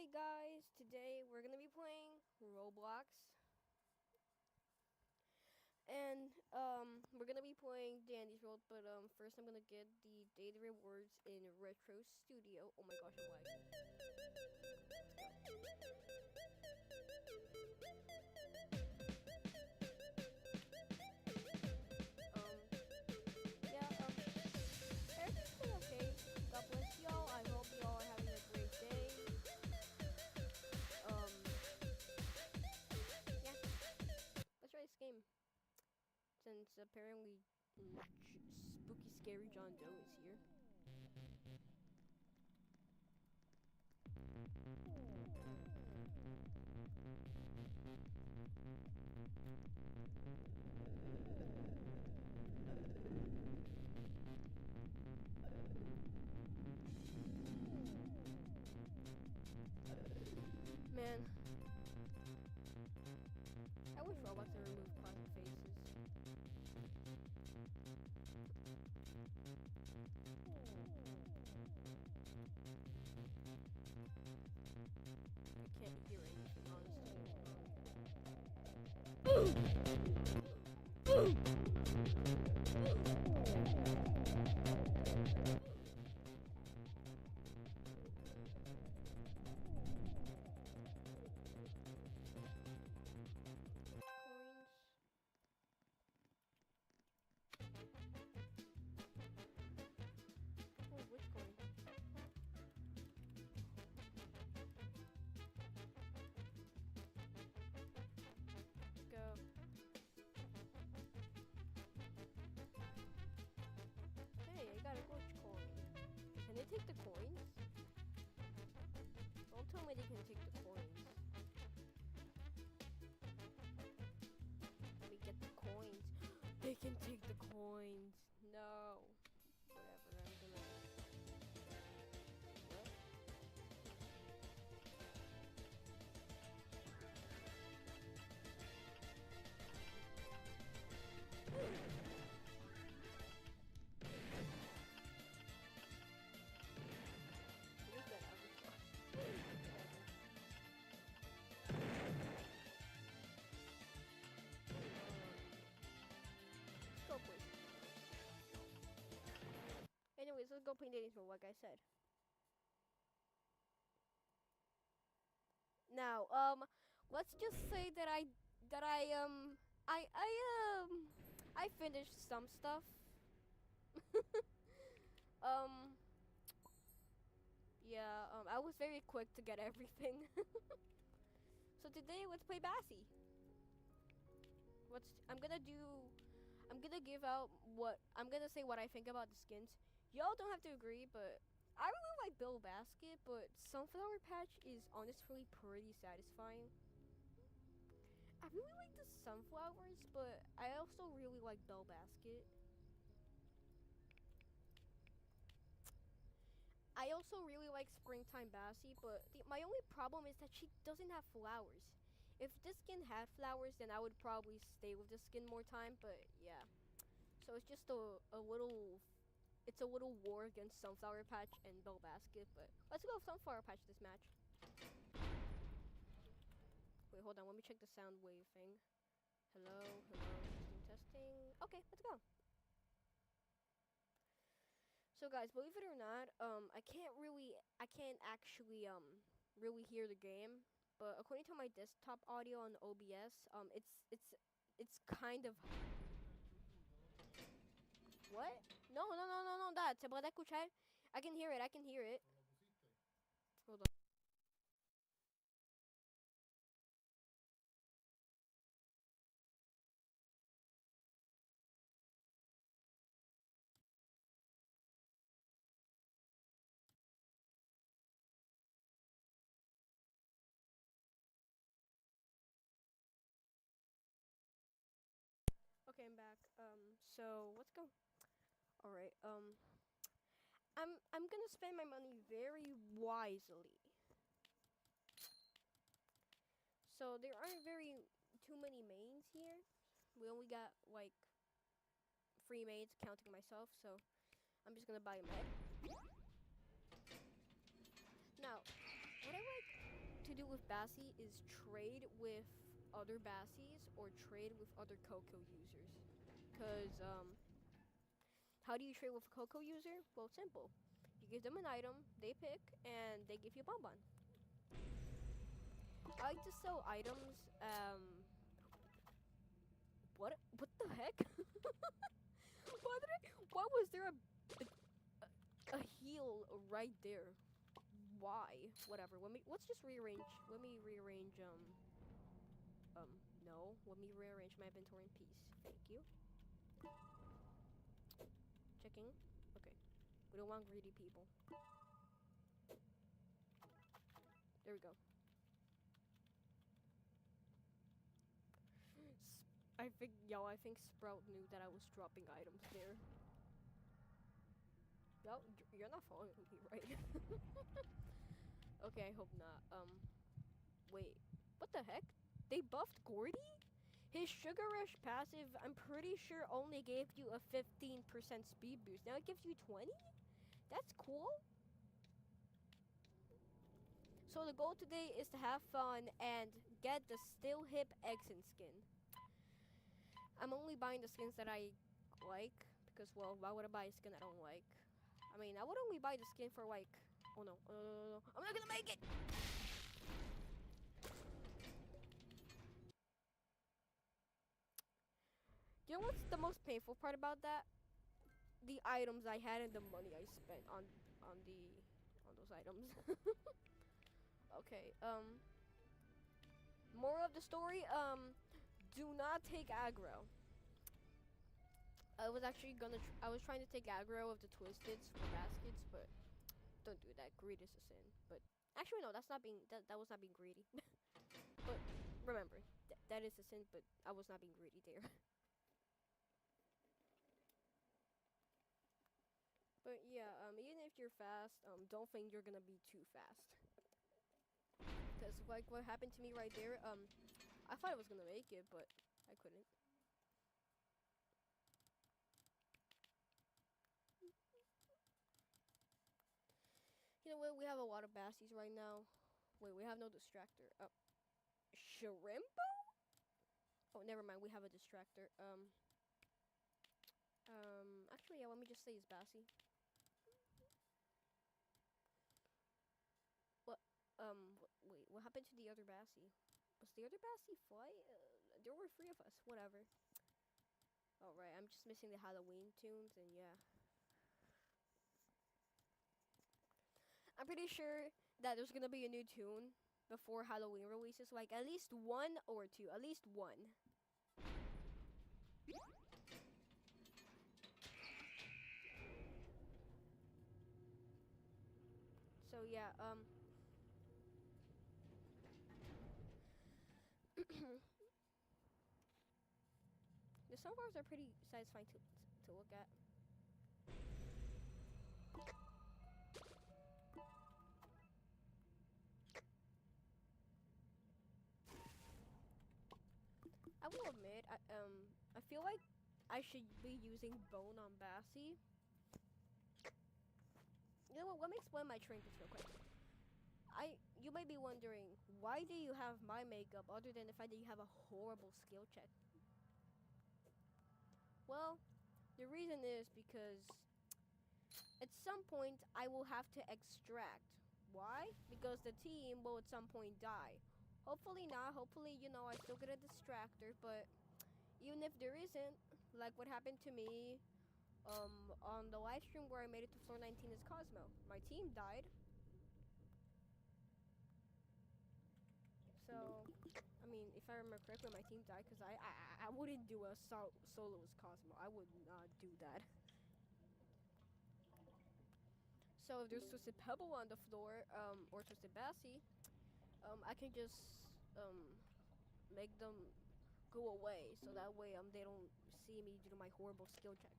Hey guys, today we're gonna be playing Roblox, and we're gonna be playing Dandy's World. But first I'm gonna get the daily rewards in Retro Studio. Oh my gosh, I'm lagging. Yeah, everything's been okay. God bless y'all. I hope y'all are having a great day. Um, yeah, let's try this game. Since apparently spooky, scary John Doe is here. Man, I wish Roblox would remove closet faces. I can't hear anything, Coins. Oh, which coin? Go. Hey, I got a glitch coin. Can they take the coins? Don't tell me they can take the coins. Let me get the coins. They can take the coins. No. Whatever, I'm gonna... What? What is that other stuff? Let's go, please. Anyways, let's go play dating for like I said. Now, let's just say that I finished some stuff. um, yeah, I was very quick to get everything. So today, let's play Bassy. I'm gonna give out I'm gonna say what I think about the skins. Y'all don't have to agree, but I really like Bill Basket, but Sunflower Patch is honestly pretty satisfying. I really like the sunflowers, but I also really like Bell Basket. I also really like Springtime Bassie, but my only problem is that she doesn't have flowers. If this skin had flowers, then I would probably stay with this skin more time, but yeah. So it's just it's a little war against Sunflower Patch and Bell Basket, but let's go with Sunflower Patch this match. Wait, hold on, let me check the sound wave thing. Hello, testing. Okay, let's go. So guys, believe it or not, I can't actually really hear the game, but according to my desktop audio on OBS, it's kind of... What? No, that. ¿Se puede escuchar? I can hear it. Hold on. Okay, I'm back. So let's go. All right. I'm gonna spend my money very wisely. So there aren't too many mains here. We only got like 3 mains, counting myself. So I'm just gonna buy a med. Now, what I like to do with Bassi is trade with other Bassies or trade with other Coco users. Cause how do you trade with a Coco user? Well, it's simple. You give them an item, they pick, and they give you a bonbon. I like to sell items. What the heck? Why was there a heal right there? Why? Whatever. Let's just rearrange. Let me rearrange. No. Let me rearrange my inventory in peace. Thank you. Checking. Okay. We don't want greedy people. There we go. I think Sprout knew that I was dropping items there. Yo, you're not following me, right? Okay, I hope not. Wait. What the heck? They buffed Gordy? His Sugar Rush passive, I'm pretty sure only gave you a 15% speed boost. Now it gives you 20? That's cool. So the goal today is to have fun and get the Still Hip Exit skin. I'm only buying the skins that I like because, well, why would I buy a skin I don't like? I mean, I would only buy the skin for like, oh no, I'm not gonna make it! You know what's the most painful part about that? The items I had and the money I spent on those items. Okay, moral of the story, do not take aggro. I was actually I was trying to take aggro of the Twisteds for baskets, but don't do that. Greed is a sin. But actually, no, that was not being greedy. But remember, that is a sin, but I was not being greedy there. But yeah, even if you're fast, don't think you're gonna be too fast. Cause like what happened to me right there, I thought I was gonna make it, but I couldn't. You know what? We have a lot of Bassies right now. Wait, we have no distractor. Oh, Shrimpo? Oh, never mind. We have a distractor. Actually, yeah. Let me just say it's Bassie. What? Wait. What happened to the other Bassie? Was the other Bassie fly? There were 3 of us. Whatever. All right. I'm just missing the Halloween tunes, and yeah. I'm pretty sure that there's gonna be a new tune before Halloween releases, like at least 1 or 2, at least 1. So yeah, the sunflowers are pretty satisfying to look at. I will admit, I feel like I should be using Bone on Bassie. You know what? Let me explain my trinkets real quick. You might be wondering, why do you have my makeup other than the fact that you have a horrible skill check? Well, the reason is because at some point I will have to extract. Why? Because the team will at some point die. Hopefully not. Hopefully, you know, I still get a distractor, but even if there isn't, like what happened to me on the live stream where I made it to floor 19 as Cosmo. My team died. So, I mean, if I remember correctly, my team died because I wouldn't do a solo as Cosmo. I would not do that. So if there's Twisted Pebble on the floor, or Twisted Bassie, I can just make them go away, so that way they don't see me due to my horrible skill check.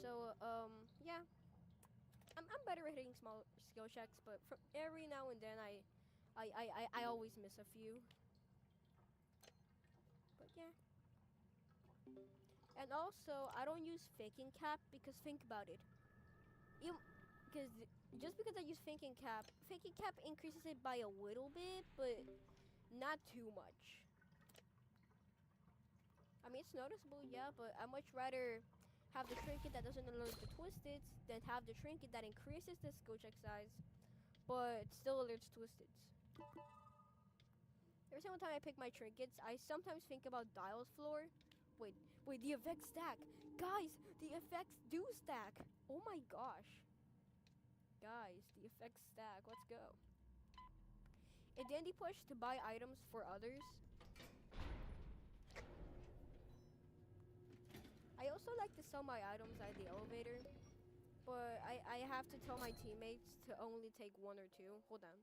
So yeah, I'm better at hitting small skill checks, but from every now and then I always miss a few. But yeah. And also, I don't use faking cap because think about it. because just because I use faking cap increases it by a little bit, but not too much. I mean, it's noticeable, yeah, but I much rather have the trinket that doesn't alert the twisted than have the trinket that increases the skill check size, but still alerts twisted. Every single time I pick my trinkets, I sometimes think about Dial's floor. Wait, wait, the effects stack. Guys, the effects do stack. Oh my gosh. Guys, the effects stack. Let's go. A dandy push to buy items for others. I also like to sell my items at the elevator, but I have to tell my teammates to only take one or two. Hold on.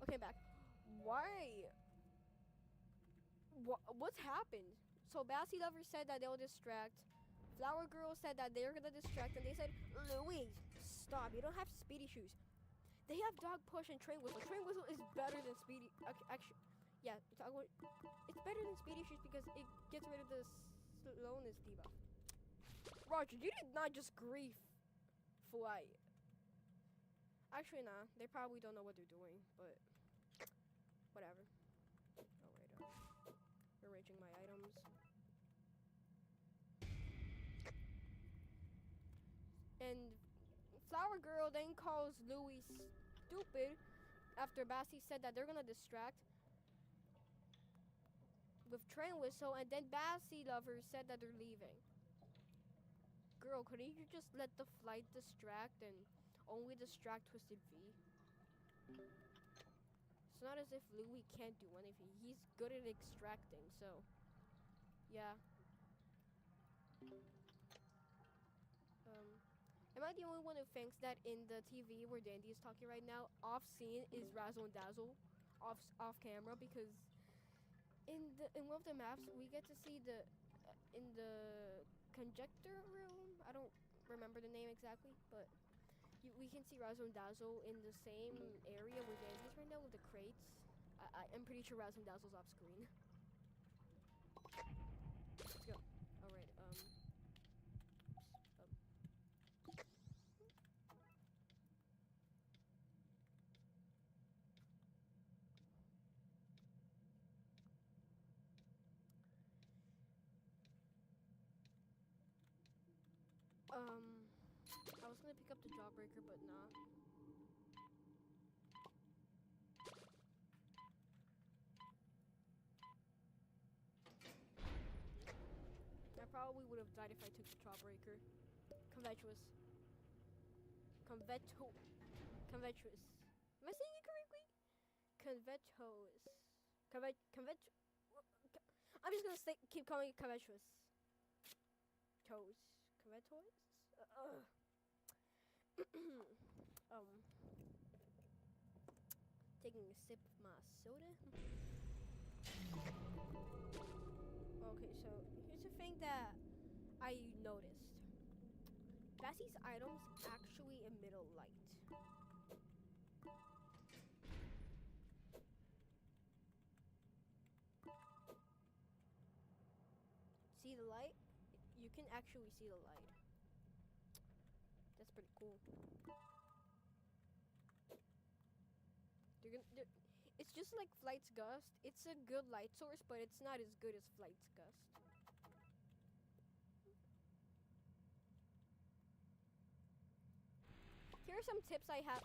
Okay, back. Why? What's happened? So Bassy Lover said that they'll distract. Flower Girl said that they're gonna distract, and they said, Louise, stop. You don't have speedy shoes. They have dog push and train whistle. Train whistle is better than speedy. Actually, yeah, it's better than speedy shoes because it gets rid of the slowness debuff. Roger, you did not just grief flight. Actually, nah. They probably don't know what they're doing, but whatever. Alright, arranging my items. And Flower Girl then calls Louis stupid after Bassy said that they're gonna distract with Train Whistle, and then Bassy Lover said that they're leaving. Girl, couldn't you just let the flight distract and only distract Twisted V? It's not as if Louis can't do anything. He's good at extracting, so yeah. Am I the only one who thinks that in the TV where Dandy is talking right now, off scene is Razzle and Dazzle, off camera? Because in one of the maps we get to see in the conjecture room. I don't remember the name exactly, but we can see Razzle and Dazzle in the same area where Dandy is right now with the crates. I'm pretty sure Razzle and Dazzle's off screen. Let's go. All right. I was gonna pick up the Jawbreaker, but not. I probably would have died if I took the Jawbreaker. Convetuous. Convetuous. Am I saying it correctly? Convetuous. I'm just gonna keep calling it Convetuous. Convetuous? Taking a sip of my soda. Okay, so here's the thing that I noticed. Bassy's items actually emit a light. See the light? You can actually see the light. That's pretty cool. It's just like Flight's Gust. It's a good light source, but it's not as good as Flight's Gust. Here are some tips I have.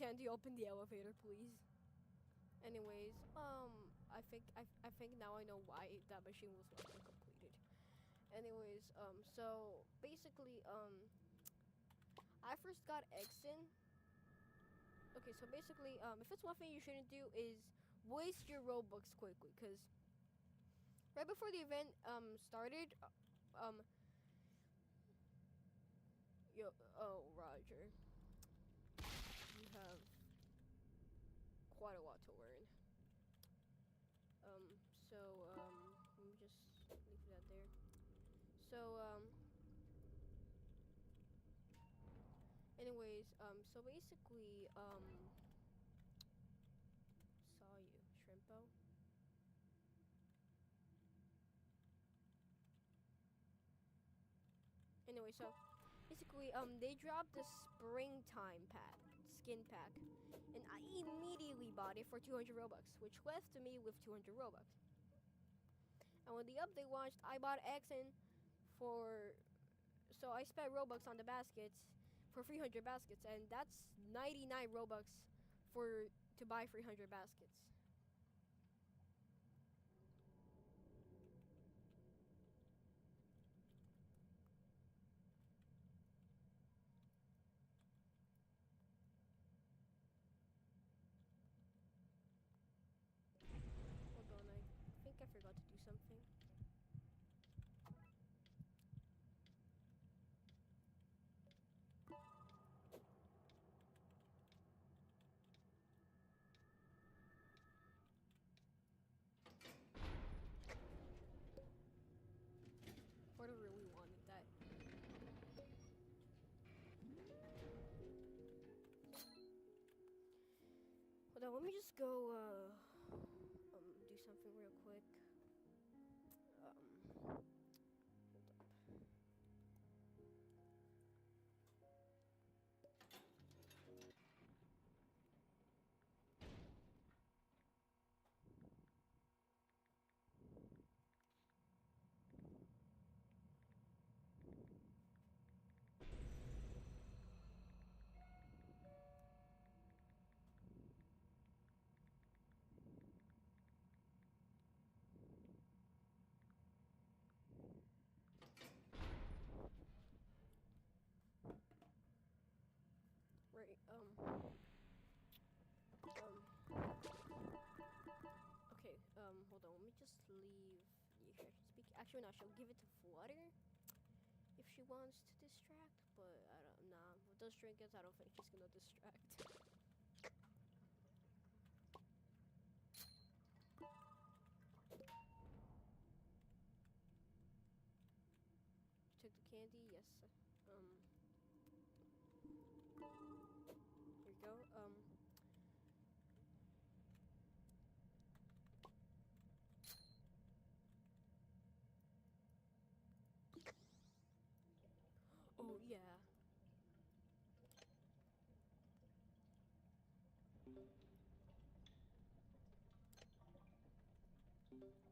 Tandy, open the elevator, please. Anyways, I think now I know why that machine was not completed. Anyways, so basically, I first got Exen. Okay, so basically, if it's one thing you shouldn't do is waste your Robux quickly, cause right before the event started, Oh, Roger, you have quite a lot to learn. Let me just leave that there. So, anyways, so basically, saw you, Shrimpo. Anyway, so basically, they dropped the springtime pack, skin pack, and I immediately bought it for 200 Robux, which left me with 200 Robux. And when the update launched, I bought XN for, so I spent Robux on the baskets for 300 baskets, and that's 99 Robux for to buy 300 baskets. Hold on, I think I forgot to do something. What I really wanted that. Hold on, let me just go do something real quick. Hold up. Right, okay, hold on, let me just leave the extraction speak. Actually, no, she'll give it to Flutter if she wants to distract, but I don't, nah, with those trinkets, I don't think she's gonna distract. Took the candy, yes, here you go, oh, yeah. Oh, man.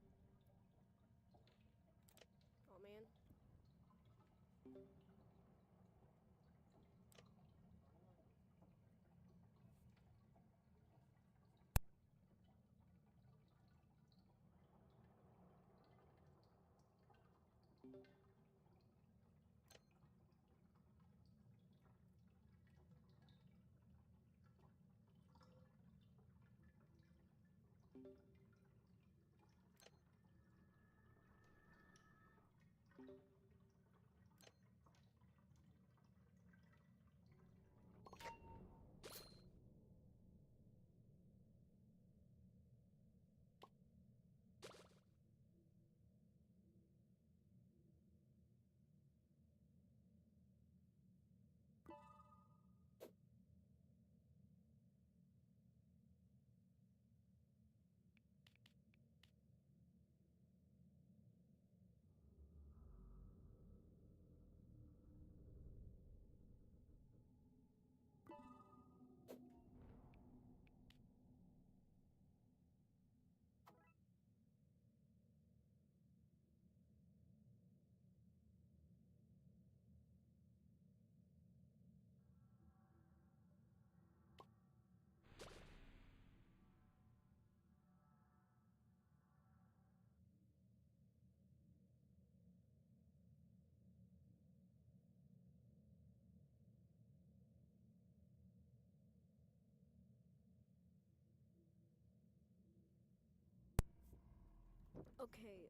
Okay,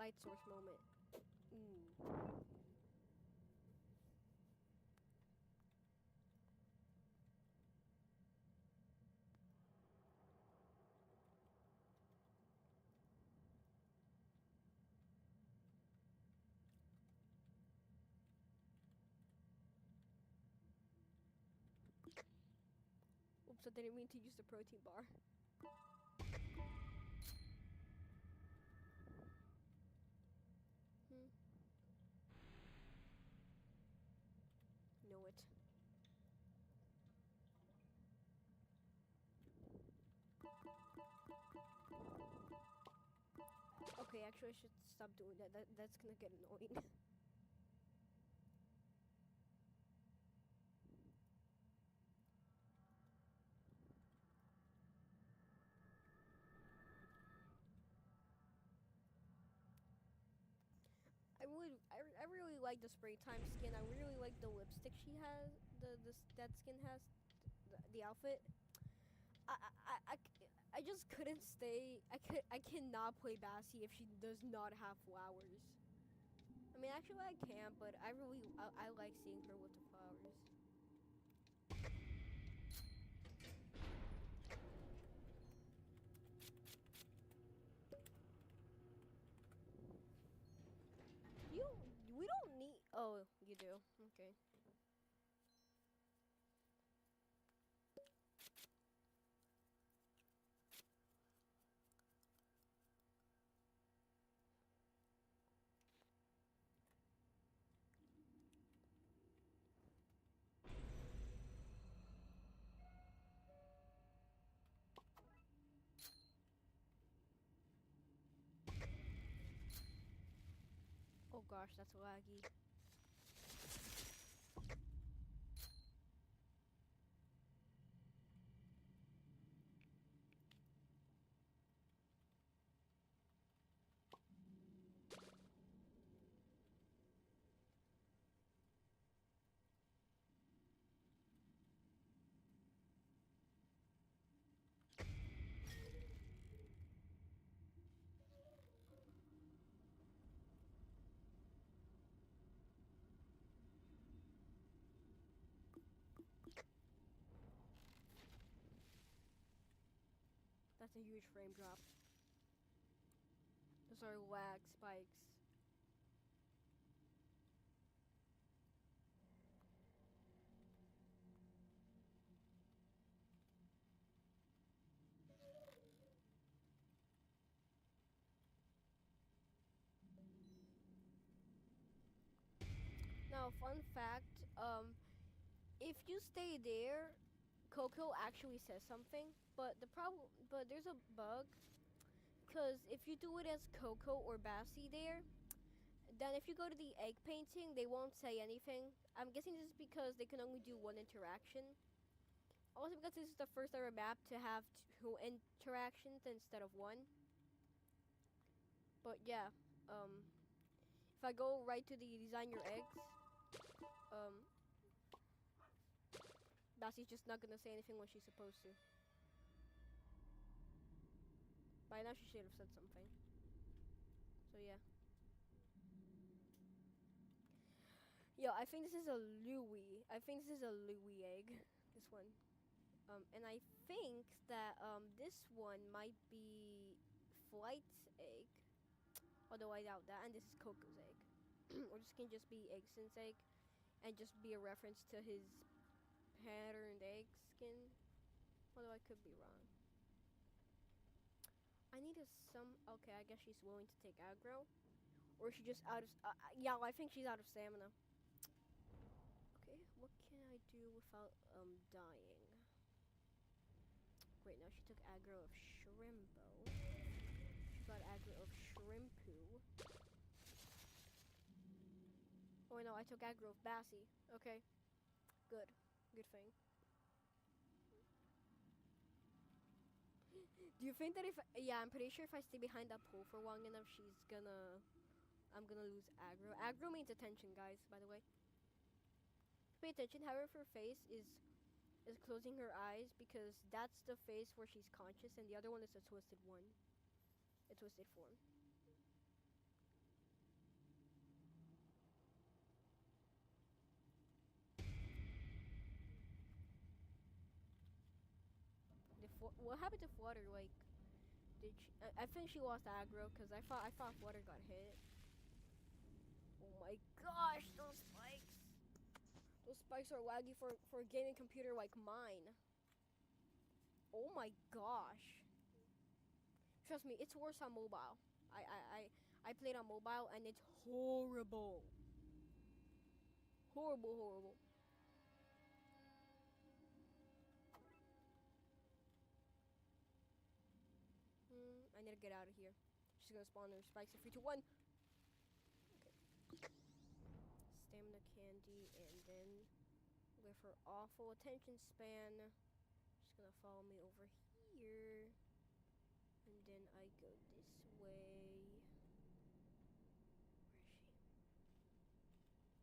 light source moment. Ooh. Oops, I didn't mean to use the protein bar. Hmm. Know it. Okay, actually I should stop doing that. That's gonna get annoying. I really like the springtime skin. I really like the lipstick she has. That skin has the outfit. I, I, I, c- I just couldn't stay. I cannot play Bassie if she does not have flowers. I mean, actually I can, but I like seeing her with the flowers. You we don't need. Oh, you do. Okay. Oh gosh, that's laggy. That's a huge frame drop. Those are lag spikes. Now, fun fact, if you stay there, Coco actually says something, but there's a bug, because if you do it as Coco or Bassie there, then if you go to the egg painting, they won't say anything. I'm guessing this is because they can only do one interaction. Also because this is the first ever map to have two interactions instead of one. But yeah, um, if I go right to the design your eggs, um, Bassie's just not gonna say anything when she's supposed to. By now she should have said something. So yeah. Yo, I think this is a Louis. I think this is a Louis egg. This one. And I think that this one might be Flight's egg. Although I doubt that. And this is Coco's egg. Or this can just be Eggson's egg. And just be a reference to his patterned egg skin. Although I could be wrong. I need some. Okay, I guess she's willing to take aggro. Or is she just out of. Yeah, well, I think she's out of stamina. Okay, what can I do without dying? Great, now she took aggro of Shrimpo. She got aggro of Shrimpu. Oh no, I took aggro of Bassie. Okay, good. Good thing. Do you think that if... Yeah, I'm pretty sure if I stay behind that pole for long enough, she's gonna... I'm gonna lose aggro. Aggro means attention, guys, by the way. Pay attention, however, her face is closing her eyes because that's the face where she's conscious and the other one is a twisted one. A twisted form. what happened to Flutter? Like, did she, I think she lost aggro because I thought Flutter got hit. Oh my gosh, those spikes! Those spikes are laggy for a gaming computer like mine. Oh my gosh! Trust me, it's worse on mobile. I played on mobile and it's horrible. Horrible, horrible. I need to get out of here. She's gonna spawn her spikes in 3, 2, 1. Okay. Stamina candy, and then with her awful attention span, she's gonna follow me over here. And then I go this way. Where is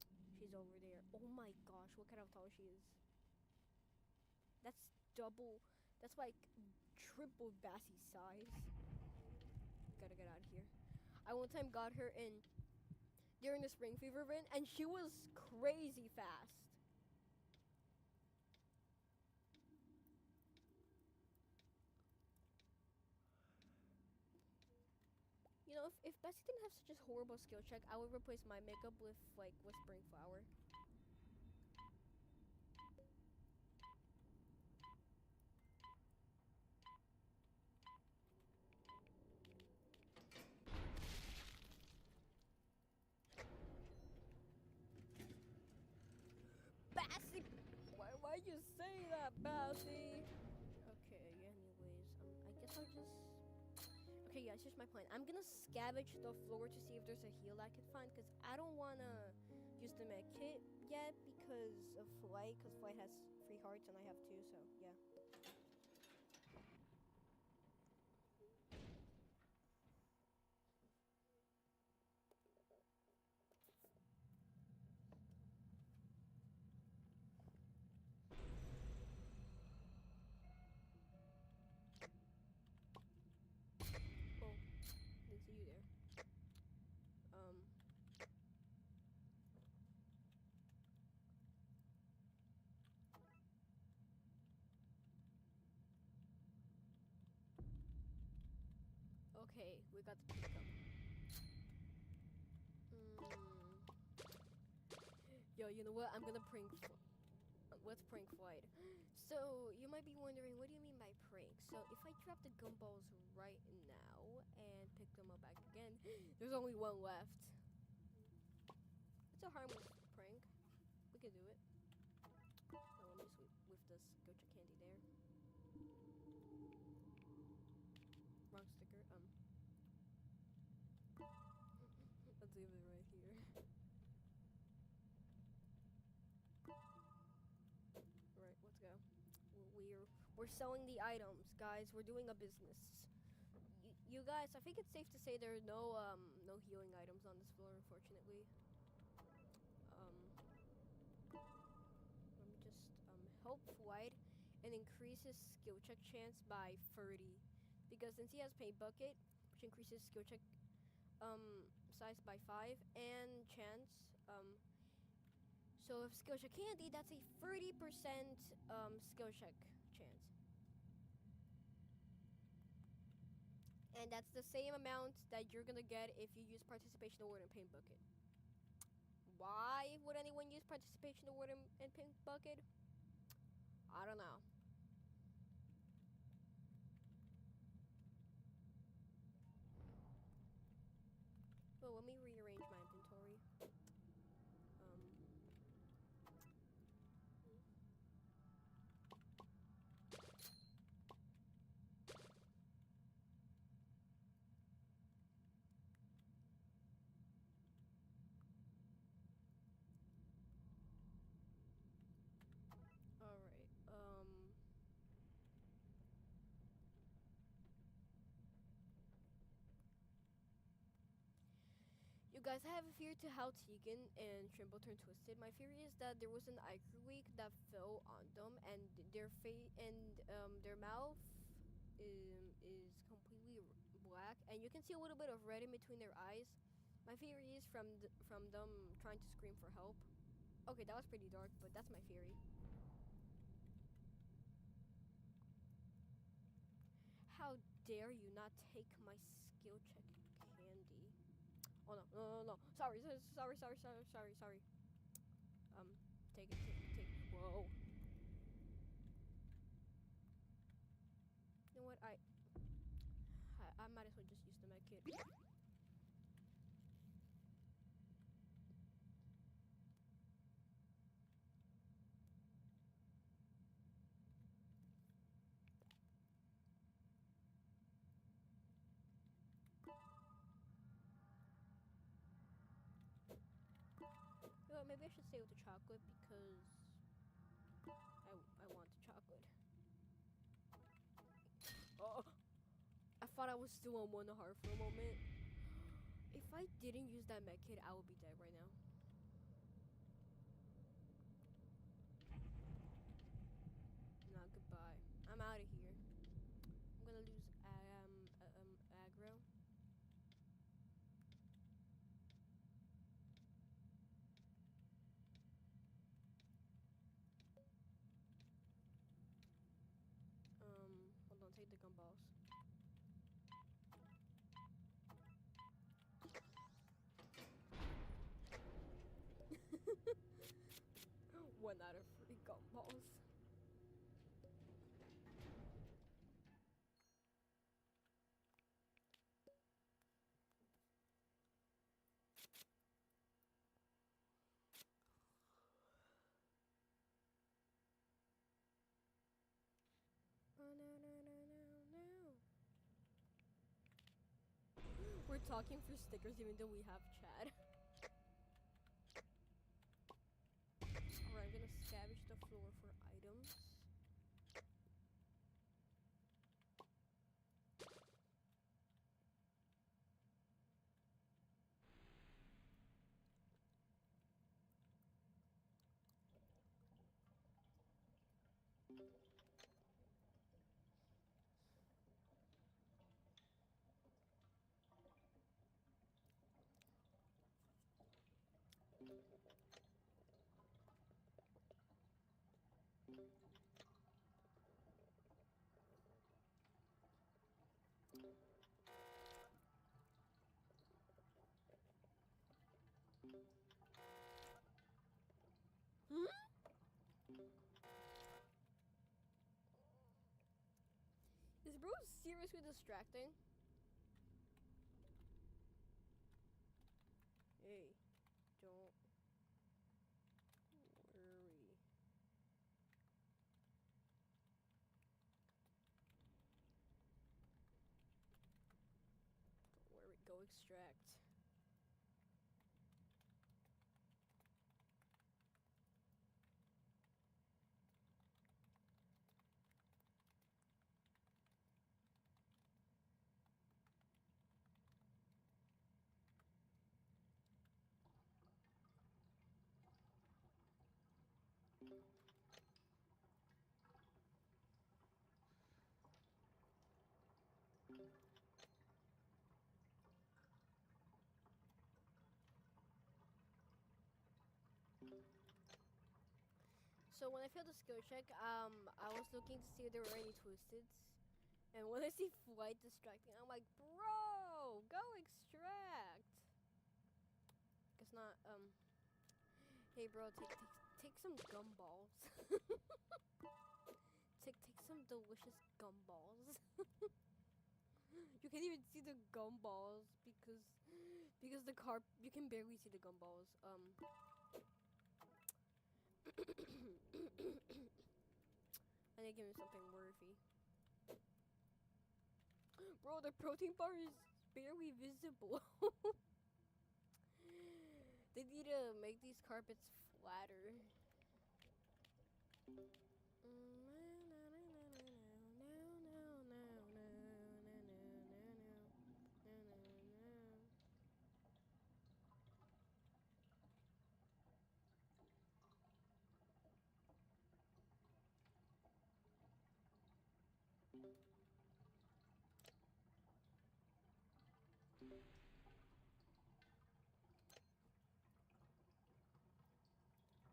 she? She's over there. Oh my gosh, look at how tall she is. That's double. That's like triple Bassie's size. Gotta get out of here. I one time got her in during the spring fever event, and she was crazy fast. You know, if Bessie didn't have such a horrible skill check, I would replace my makeup with like Whispering Flower. Bassie! Why you say that, Bassie? Okay, anyways, I guess I'll just... Okay, yeah, it's just my plan. I'm gonna scavenge the floor to see if there's a heal I can find, because I don't wanna use the med kit yet because of Flight, because Flight has 3 hearts and I have 2, so yeah. Oh, didn't see you there. Okay, we got the pickup. Yo, you know what? I'm gonna prank. Let's prank Flight. So you might be wondering, what do you mean by prank? So if I drop the gumballs right now and pick them up back again, there's only one left. It's a harmless prank. We can do it. Now let me just with this gocha candy there. Wrong sticker. Let's leave it right here. Right, let's go. We're selling the items, guys. We're doing a business. You guys, I think it's safe to say there are no healing items on this floor, unfortunately. Let me just help Flight and increase his skill check chance by 30, because since he has Paint Bucket, which increases skill check size by 5 and chance so if skill check candy, that's a 30% skill check chance. And that's the same amount that you're gonna get if you use Participation Award and Paint Bucket. Why would anyone use Participation Award and Paint Bucket? I don't know. Well, let me rearrange my inventory. Alright, you guys, I have a fear to how Tegan and Trimble turned twisted. My theory is that there was an ichor leak that fell on them, and their face and their mouth is completely black, and you can see a little bit of red in between their eyes. My theory is from them trying to scream for help. Okay, that was pretty dark, but that's my theory. How dare you not take my skill check candy? Oh no, no, no, no. Sorry, sorry. Take it, take it. Whoa. You know what? I might as well just use the med kit. You know what, maybe I should stay with the chocolate because I want the chocolate. Oh, I thought I was still on 1 heart for a moment. If I didn't use that med kit, I would be dead right now. Nah, goodbye. I'm out of here. I'm gonna lose aggro. Hold on, take the gumballs. One out of 3 gumballs. Oh, no. We're talking for stickers even though we have chat. Alright, I'm gonna scavenge the floor for items. Hmm? Is bro seriously distracting? Hey, don't worry. Don't worry, go extract. So when I failed the skill check, I was looking to see if there were any twisteds. And when I see flight distracting, I'm like, bro, go extract. Guess not, hey bro, take some gumballs. take some delicious gumballs. You can't even see the gumballs because the car, you can barely see the gumballs. I need to give him something worthy. Bro, the protein bar is barely visible. They need to make these carpets flatter.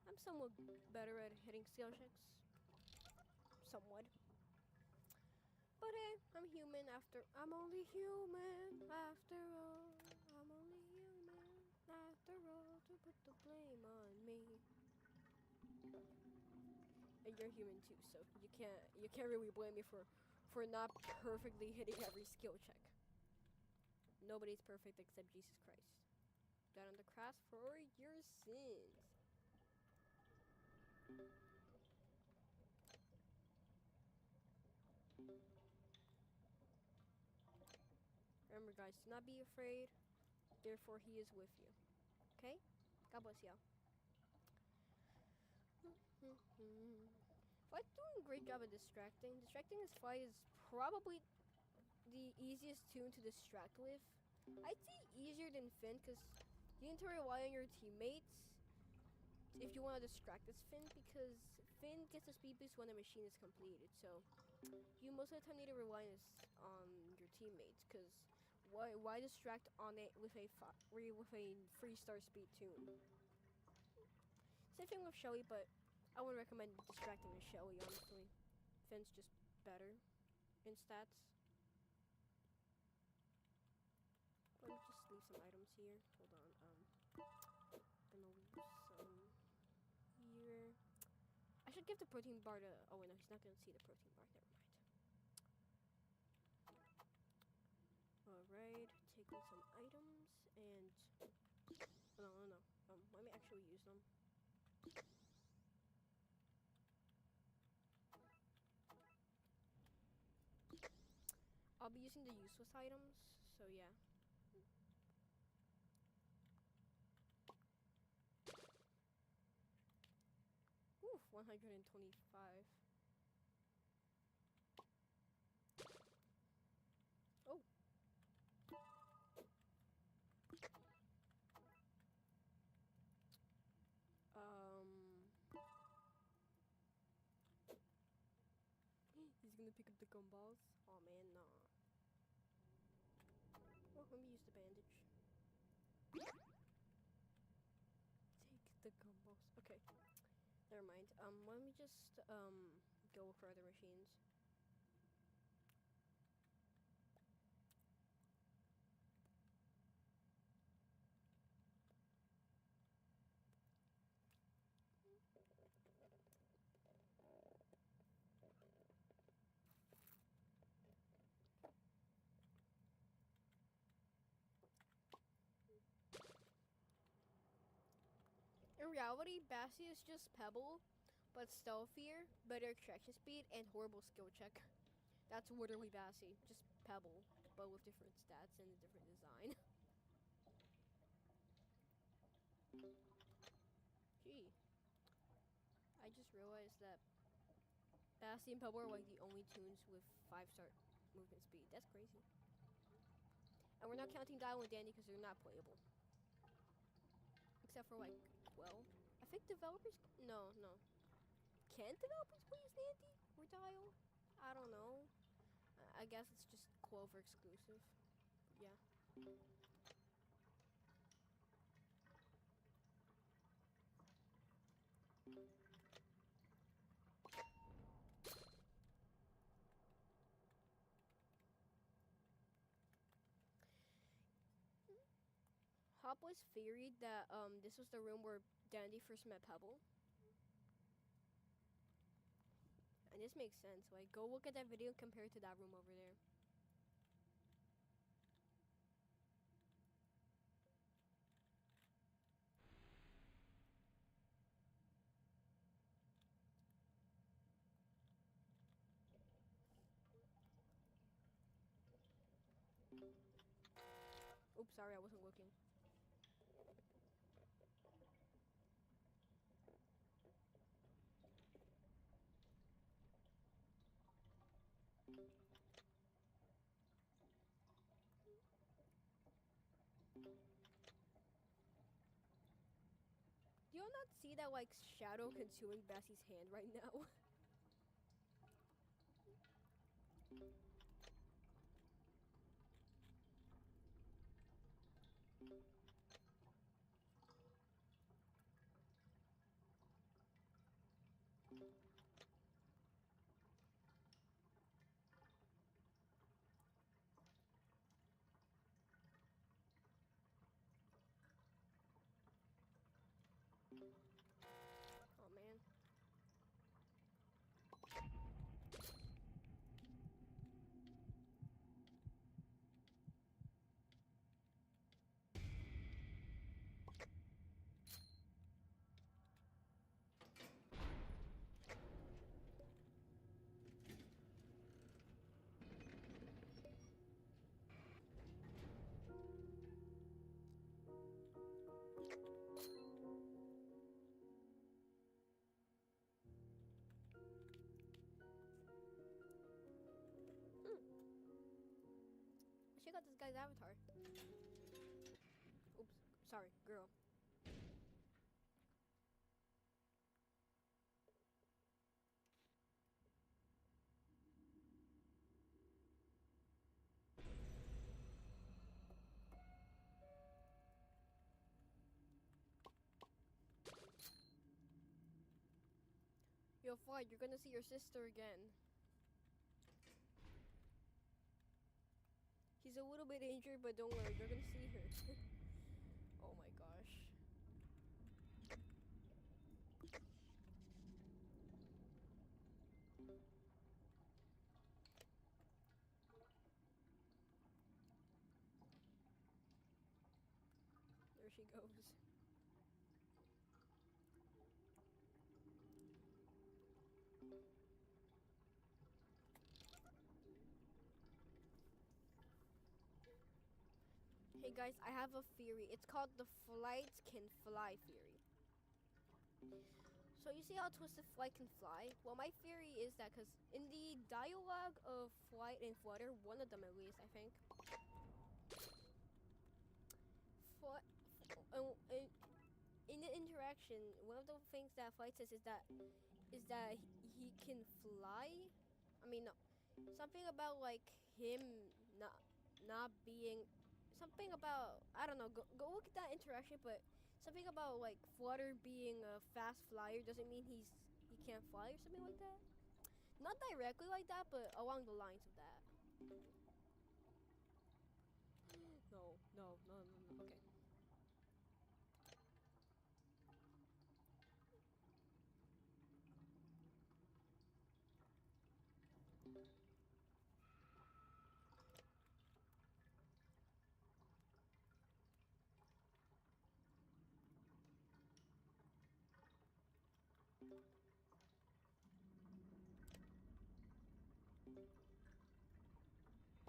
I'm somewhat better at hitting skill checks. Somewhat. But okay. I'm human after. I'm only human after all. I'm only human after all. To put the blame on me. And you're human too, so you can't really blame me for not perfectly hitting every skill check. Nobody's perfect except Jesus Christ. Died on the cross for your sins. Remember, guys, do not be afraid. Therefore, He is with you. Okay? God bless y'all. Fight's doing a great job of distracting. Distracting this fight is probably the easiest tune to distract with. I'd say easier than Finn because you need to rely on your teammates if you want to distract this Finn, because Finn gets a speed boost when the machine is completed. So you most of the time need to rely on your teammates, because why distract on it with a 3-star speed tune? Same thing with Shelly, but I wouldn't recommend distracting with Shelly, honestly. Finn's just better in stats. Let me just leave some items here. Hold on. Gonna leave some here. I should give the protein bar to. Oh wait, no, he's not gonna see the protein bar. Never mind. All right, taking some items and. No. Let me actually use them. I'll be using the useless items, so yeah. Oof, 125. Oh. He's gonna pick up the gumballs. Oh man, nah. Well, let me use the bandage. Take the gumballs. Okay. Never mind. Let me just go for other machines. In reality, Bassie is just Pebble, but stealthier, better extraction speed, and horrible skill check. That's literally Bassie, just Pebble, but with different stats and a different design. Gee, I just realized that Bassie and Pebble are like the only tunes with 5-star movement speed. That's crazy. And we're not counting Dial and Dandy because they're not playable. Except for like Quell. I think developers, no. Can developers play as Dandy or Dial? I don't know. I guess it's just Clover exclusive. Yeah. Hop was theoried that this was the room where Dandy first met Pebble. And this makes sense. Like, go look at that video compared to that room over there. Oops, sorry, I wasn't looking. Do y'all not see that, like, shadow consuming Bessie's hand right now? check out this guy's avatar. Oops, sorry, girl. Yo, Floyd, you're gonna see your sister again. She's a little bit injured, but don't worry, you're gonna see her. Oh my gosh. There she goes. Hey guys, I have a theory. It's called the flight can fly theory. So you see how Twisted Flight can fly? Well, my theory is that because in the dialogue of Flight and Flutter, one of them at least, I think, in the interaction, one of the things that Flight says is that he can fly. I mean, no, something about like him not being something about I don't know. Go look at that interaction, but something about like Flutter being a fast flyer doesn't mean he can't fly or something like that. Not directly like that, but along the lines of that. No, no, no, no, no.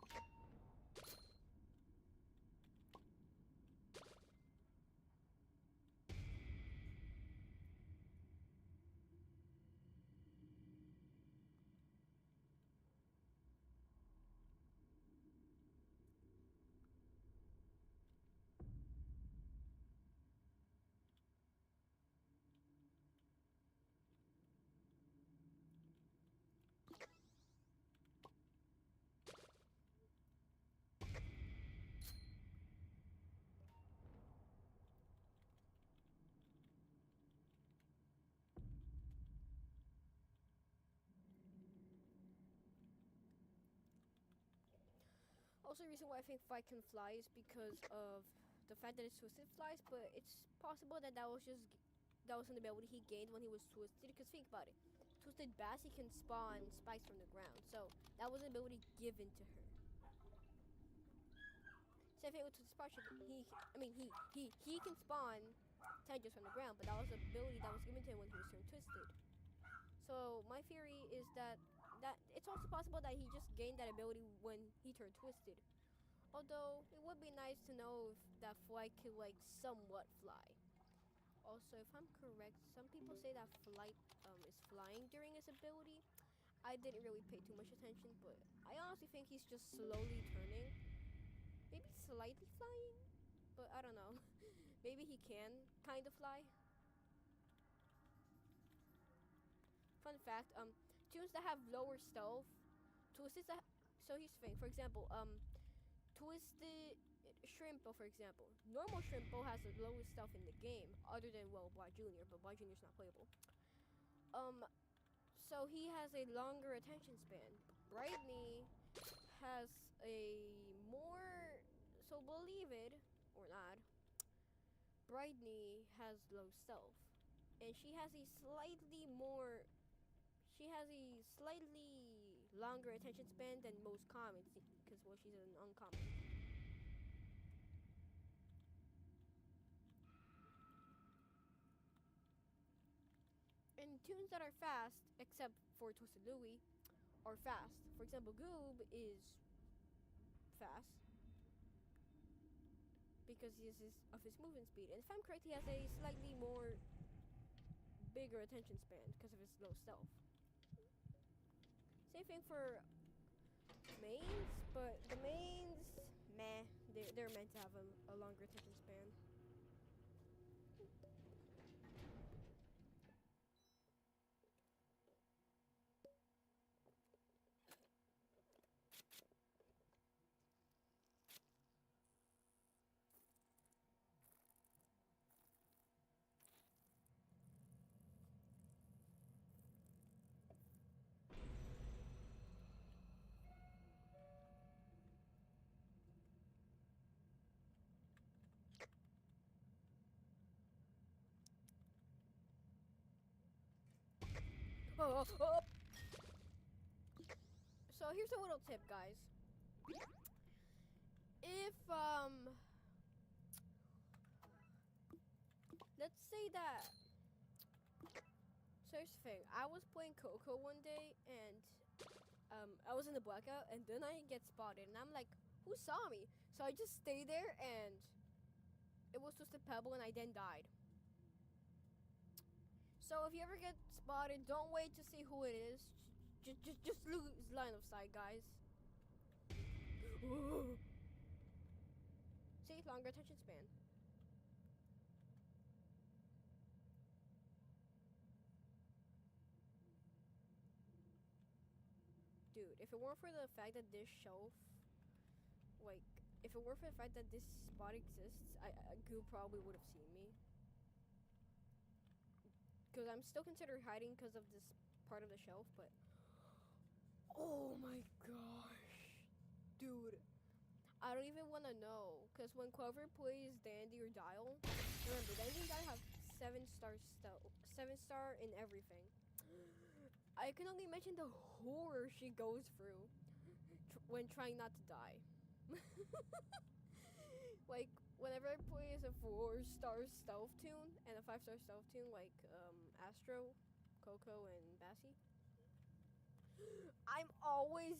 Okay. Also, the reason why I think Fight can fly is because of the fact that it's Twisted flies, but it's possible that that was an ability he gained when he was Twisted. Because think about it, Twisted Bassy can spawn spikes from the ground, so that was an ability given to her. Same thing with Twisted Spark. He can spawn tangents from the ground, but that was an ability that was given to him when he was turned Twisted. So my theory is that it's also possible that he just gained that ability when he turned Twisted. Although it would be nice to know if that Flight could like somewhat fly. Also, if I'm correct, some people say that Flight is flying during his ability. I didn't really pay too much attention, but I honestly think he's just slowly turning. Maybe slightly flying, but I don't know. Maybe he can kind of fly. Fun fact, tunes that have lower stealth, twisted that, so here's the thing, for example, Twisted Shrimpo, for example. Normal Shrimpo has the lowest stealth in the game, other than, well, Black Jr., but Black Jr.'s not playable. So he has a longer attention span. Brightney has a more, so believe it or not, Brightney has low stealth. And she has a slightly longer attention span than most commons because, well, she's an uncommon. And tunes that are fast, except for Twisted Louie, are fast. For example, Goob is fast because of his movement speed. And if I'm correct, he has a slightly more bigger attention span because of his low stealth. Same thing for mains, but the mains Meh. They're meant to have a longer attention span. Oh. So here's a little tip, guys. If let's say that. So here's the thing. I was playing Coco one day, and I was in the blackout, and then I get spotted, and I'm like, who saw me? So I just stay there, and it was just a pebble, and I then died. So if you ever get spotted, don't wait to see who it is. Just lose line of sight, guys. See, longer attention span. Dude, if it weren't for the fact that this shelf, like, if it weren't for the fact that this spot exists, Goo probably would have seen me. Because I'm still considering hiding because of this part of the shelf, but... Oh my gosh. Dude. I don't even want to know. Because when Clover plays Dandy or Dial, remember, Dandy and Dial have 7-star stealth, 7-star in everything. I can only imagine the horror she goes through when trying not to die. Like, whenever I play as a 4-star stealth tune and a 5-star stealth tune, like Astro, Coco, and Bassie, I'm always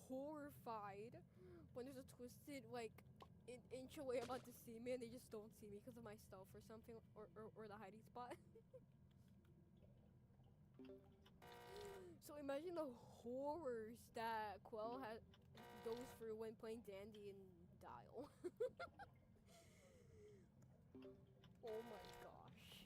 horrified when there's a twisted, like, inch away about to see me and they just don't see me because of my stealth or something, or the hiding spot. So imagine the horrors that Quell goes through when playing Dandy and Dial. Oh my gosh.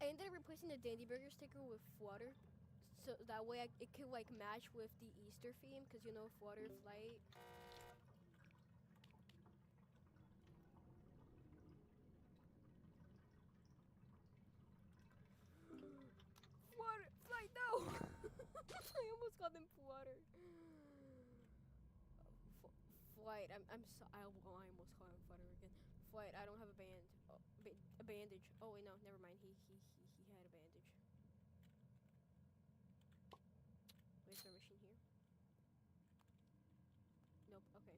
I ended up replacing the Dandy Burger sticker with Flutter, so that way it could like match with the Easter theme, because you know Flutter Flight. Flutter Flight, no! I almost called him Flutter. Flight, I almost called him Flutter again. Flight, I don't have a band. Oh, a bandage. Oh wait, no, never mind. He had a bandage. Wait, is there a machine here? Nope. Okay.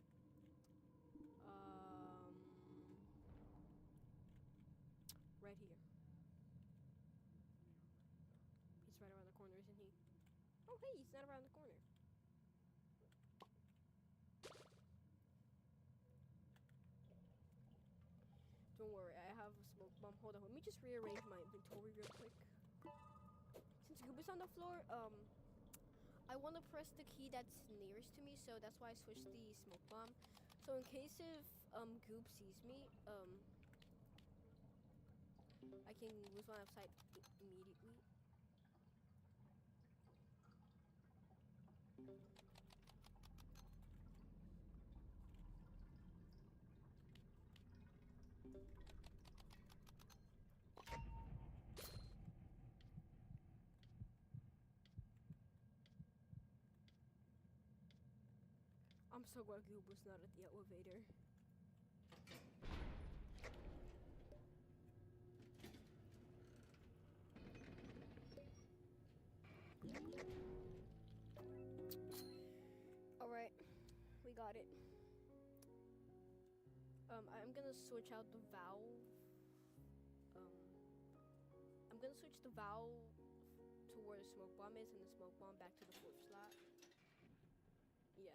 Right here. He's right around the corner, isn't he? Oh, hey, he's not around the corner. Don't worry, I have a smoke bomb. Hold on, let me just rearrange my inventory real quick. Since Goob is on the floor, I want to press the key that's nearest to me, so that's why I switched the smoke bomb. So in case if Goob sees me, I can lose line of sight immediately. I'm so glad Goob was not at the elevator. Alright, we we got it. I'm gonna switch out the valve. I'm gonna switch the valve to where the smoke bomb is, and the smoke bomb back to the 4th slot. Yeah.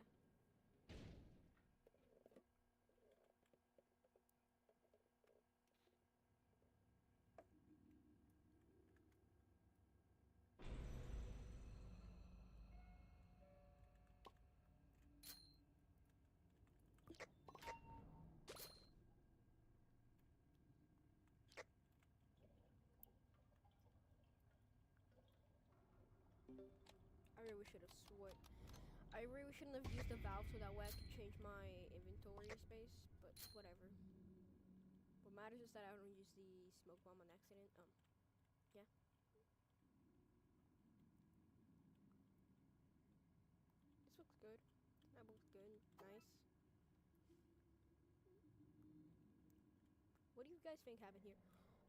I really shouldn't have used the valve so that way I could change my inventory space, but whatever. What matters is that I don't use the smoke bomb on accident. Yeah. This looks good. That looks good. Nice. What do you guys think happened here?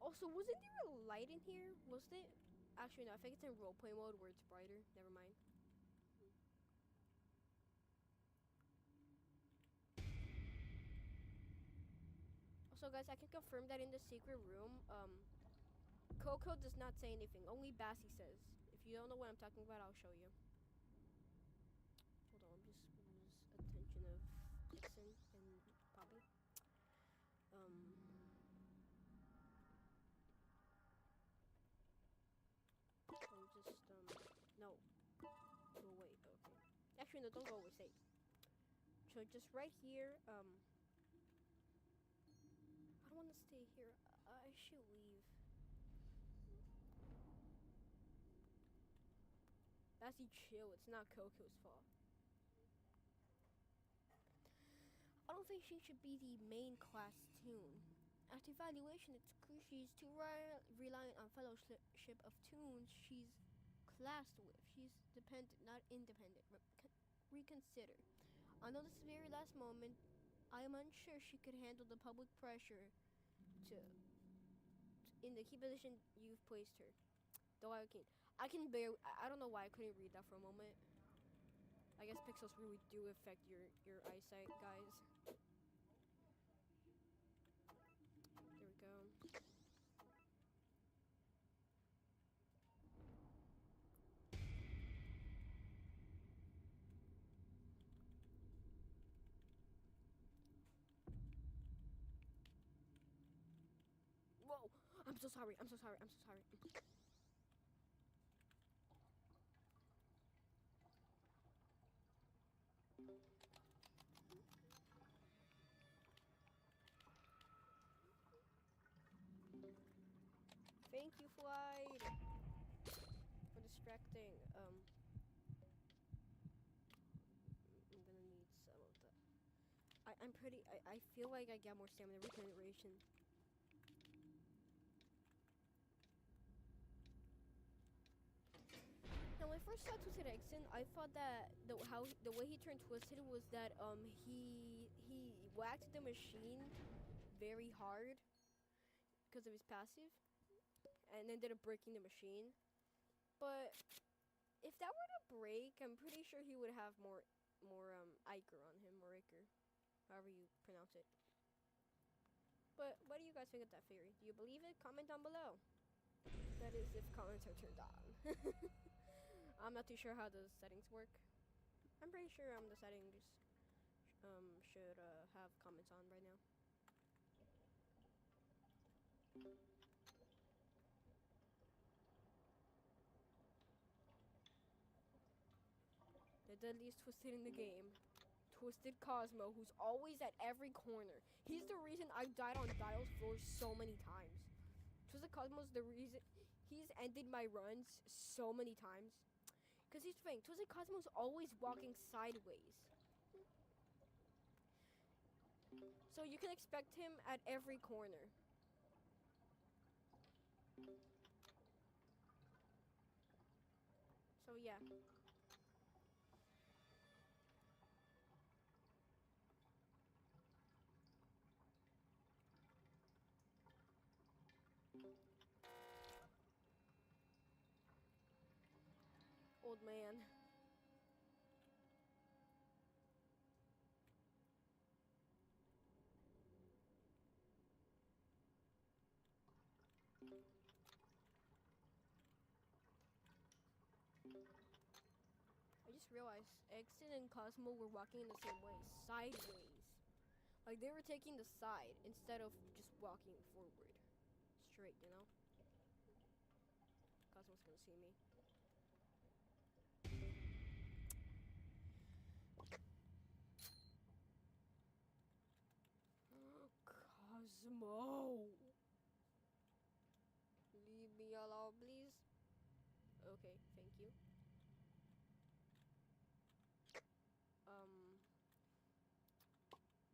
Also, wasn't there a light in here? Was it? Actually, no. I think it's in roleplay mode where it's brighter. Never mind. Also, guys, I can confirm that in the secret room, Coco does not say anything. Only Bassie says. If you don't know what I'm talking about, I'll show you. Hold on, I'm just lose attention of Dixon and Bobby. I'll just, no. Go wait, okay. Actually, no, don't go away, stay. So just right here, I don't want to stay here. I should leave. Bassie, chill. It's not Coco's fault. I don't think she should be the main class toon. At evaluation, it's clear she's too reliant on fellowship of toons she's classed with. She's dependent, not independent. Reconsider. Until this very last moment, I am unsure she could handle the public pressure in the key position you've placed her. Though I can barely. I don't know why I couldn't read that for a moment. I guess pixels really do affect your eyesight, guys. There we go. Whoa! I'm so sorry. I'm so sorry. I'm so sorry. Thank you, Flight, for distracting. I'm gonna need some of that. I'm pretty. I feel like I get more stamina regeneration. Now, when I first saw Twisted Exon, I thought that the way he turned twisted was that he whacked the machine very hard because of his passive, and ended up breaking the machine. But if that were to break, I'm pretty sure he would have more Iker on him, or Iker, however you pronounce it. But what do you guys think of that theory? Do you believe it? Comment down below. That is if comments are turned on. I'm not too sure how the settings work. I'm pretty sure the settings should have comments on right now. The deadliest Twisted in the game. Twisted Cosmo, who's always at every corner. He's the reason I died on Dial's floor so many times. Twisted Cosmo's the reason he's ended my runs so many times. Because here's the thing, Twisted Cosmo's always walking sideways. So you can expect him at every corner. So yeah. Old man. just realized Exit and Cosmo were walking in the same way, sideways. Like they were taking the side instead of just walking forward, straight. You know. Cosmo's gonna see me. Cosmo! Leave me alone, please. Okay, thank you.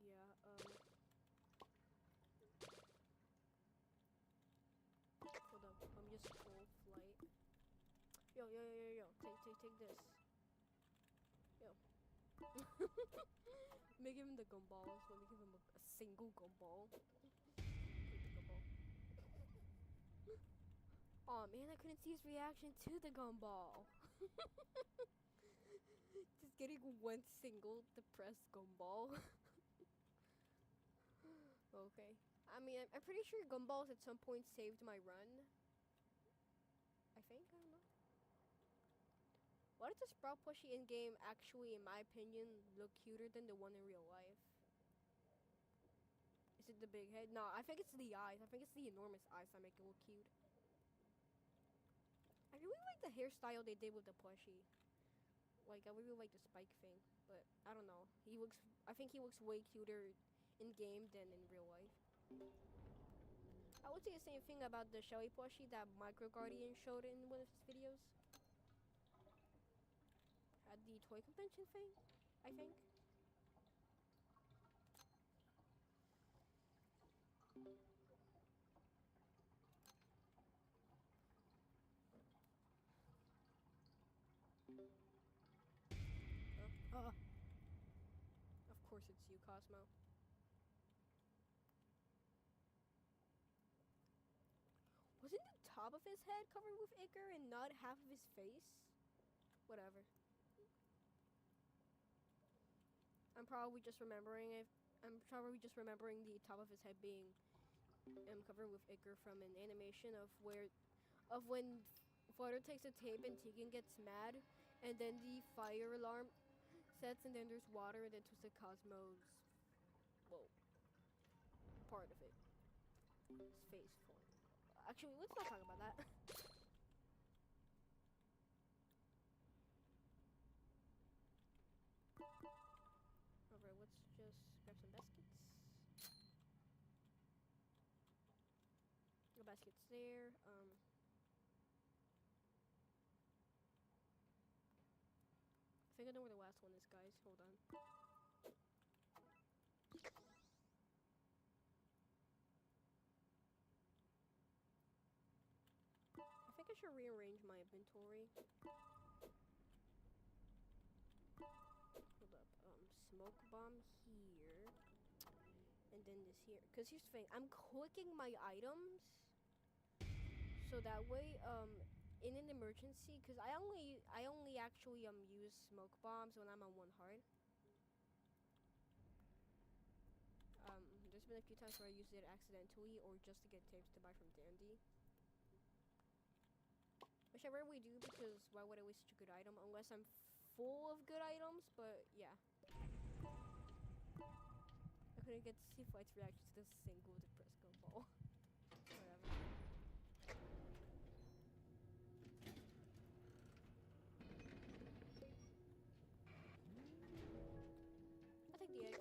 Yeah, hold up. I'm just full flight. Yo. Take this. Yo. Make him the gumballs. Let me give him a single gumball. Take the gumball. Aw, man, I couldn't see his reaction to the gumball. Just getting one single depressed gumball. Okay. I mean, I'm pretty sure gumballs at some point saved my run. I think, I don't know. Why does the Sprout plushie in game actually, in my opinion, look cuter than the one in real life? Is it the big head? No, I think it's the eyes. I think it's the enormous eyes that make it look cute. I really like the hairstyle they did with the plushie. Like, I really like the spike thing, but I don't know. I think he looks way cuter in game than in real life. I would say the same thing about the Shelly plushie that Micro Guardian showed in one of his videos. At the toy convention thing, I think. Of course it's you, Cosmo. Wasn't the top of his head covered with ichor and not half of his face? Whatever. I'm probably just remembering it. I'm probably just remembering the top of his head being covered with ichor from an animation of when Flutter takes a tape and Tegan gets mad, and then the fire alarm sets, and then there's water, and then Twisted Cosmo's, well, part of it. His face form. Actually, let's not talk about that. Alright, let's just grab some baskets. The basket's there. I think I know where the last one is, guys. Hold on. I think I should rearrange my inventory. Hold up. Smoke bomb here. And then this here. Because here's the thing. I'm clicking my items. So that way, in an emergency, because I only actually use smoke bombs when I'm on 1 heart. There's been a few times where I used it accidentally or just to get tapes to buy from Dandy. Which I rarely do, because why would I waste such a good item unless I'm full of good items, but yeah. I couldn't get to see Flight's reaction to this single depressed gumball. Whatever. I'll take the egg.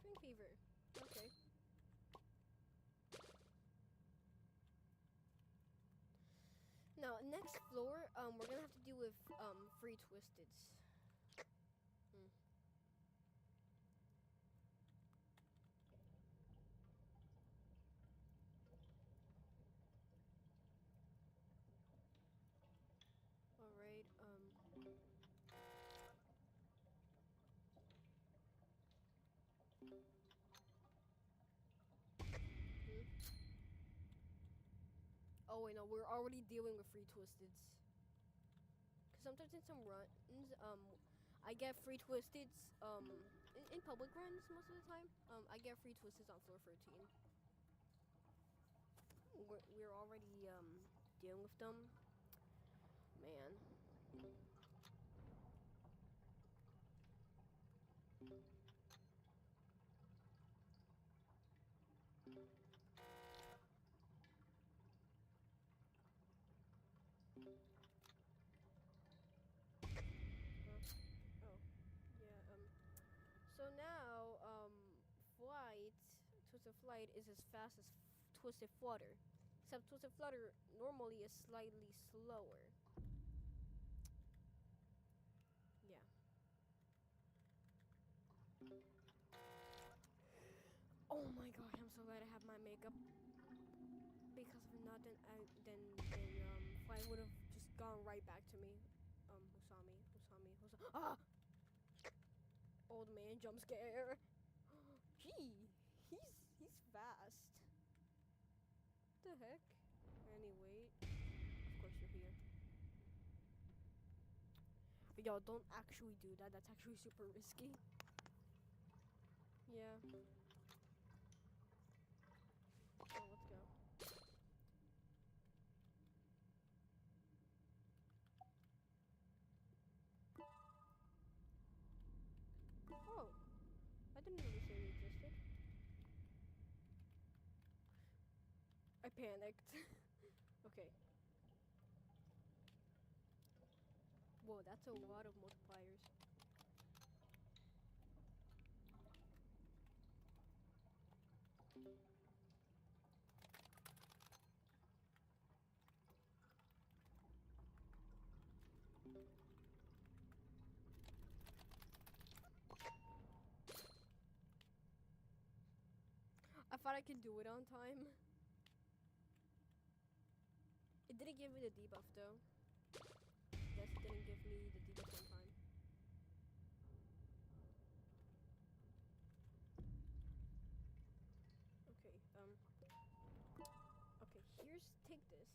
Spring fever. Okay. Now, next floor, we're gonna have to deal with, free twisteds. Alright, Oh wait, no, we're already dealing with free twisteds. Cause sometimes in some runs, I get free twisteds. In public runs most of the time. I get free twisteds on floor 13. We're already dealing with them. Man. Oh, yeah. So now, flight, Twisted Flight is as fast as Twisted Flutter, except Twisted Flutter normally is slightly slower. Yeah. Oh my gosh, I'm so glad I have my makeup. Because if not, then Flight would have just gone right back to me. Who saw me? Who saw me? Who saw? Ah! Old man jump scare. Gee, he's fast. What the heck? Anyway, of course you're here. But y'all don't actually do that. That's actually super risky. Yeah. Oh, let's go. Oh, I didn't know this area existed. I panicked. Okay. Whoa, that's a lot of multipliers. I thought I could do it on time. It didn't give me the debuff though. Guess it didn't give me the debuff on time. Okay, okay, take this.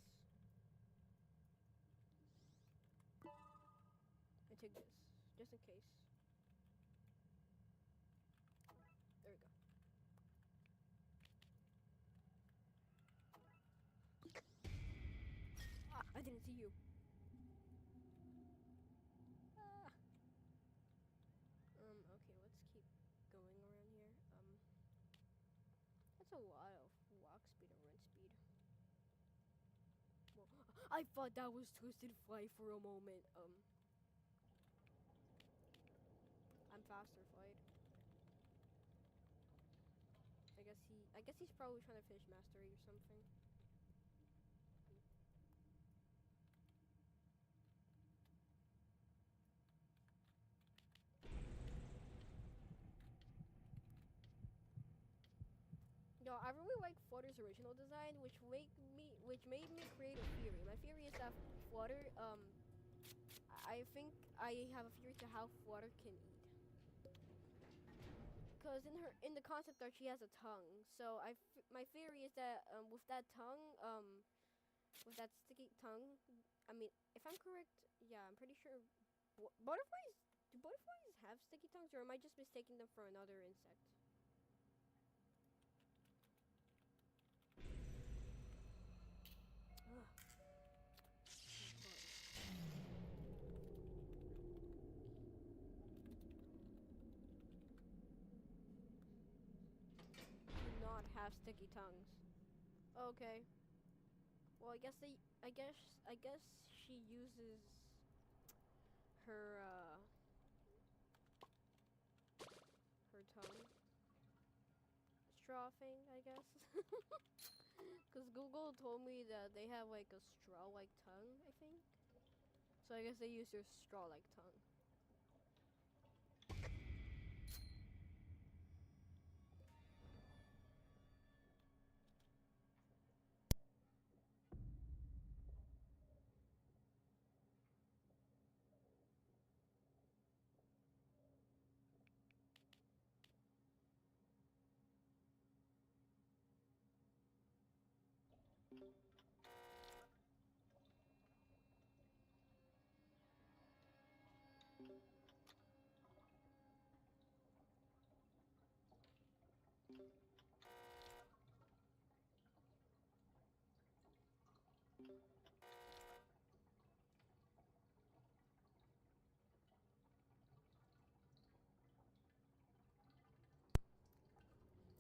And take this, just in case. There we go. Ah, I didn't see you. Ah. Okay, let's keep going around here. That's a lot of walk speed and run speed. Well, I thought that was Twisted Flight for a moment. I'm faster, Flight. I guess he's probably trying to finish mastery or something. Yo, I really like Flutter's original design, which made me create a theory. My theory is that Flutter, I think I have a theory to how Flutter can eat. Cause in the concept art she has a tongue, so my theory is that with that tongue, with that sticky tongue, I mean if I'm correct, yeah, I'm pretty sure butterflies, do butterflies have sticky tongues, or am I just mistaking them for another insect? Ugh. Do not have sticky tongues. Okay. Well, I guess she uses her her tongue straw thing, I guess. Cause Google told me that they have like a straw-like tongue, I think. So I guess they use their straw-like tongue.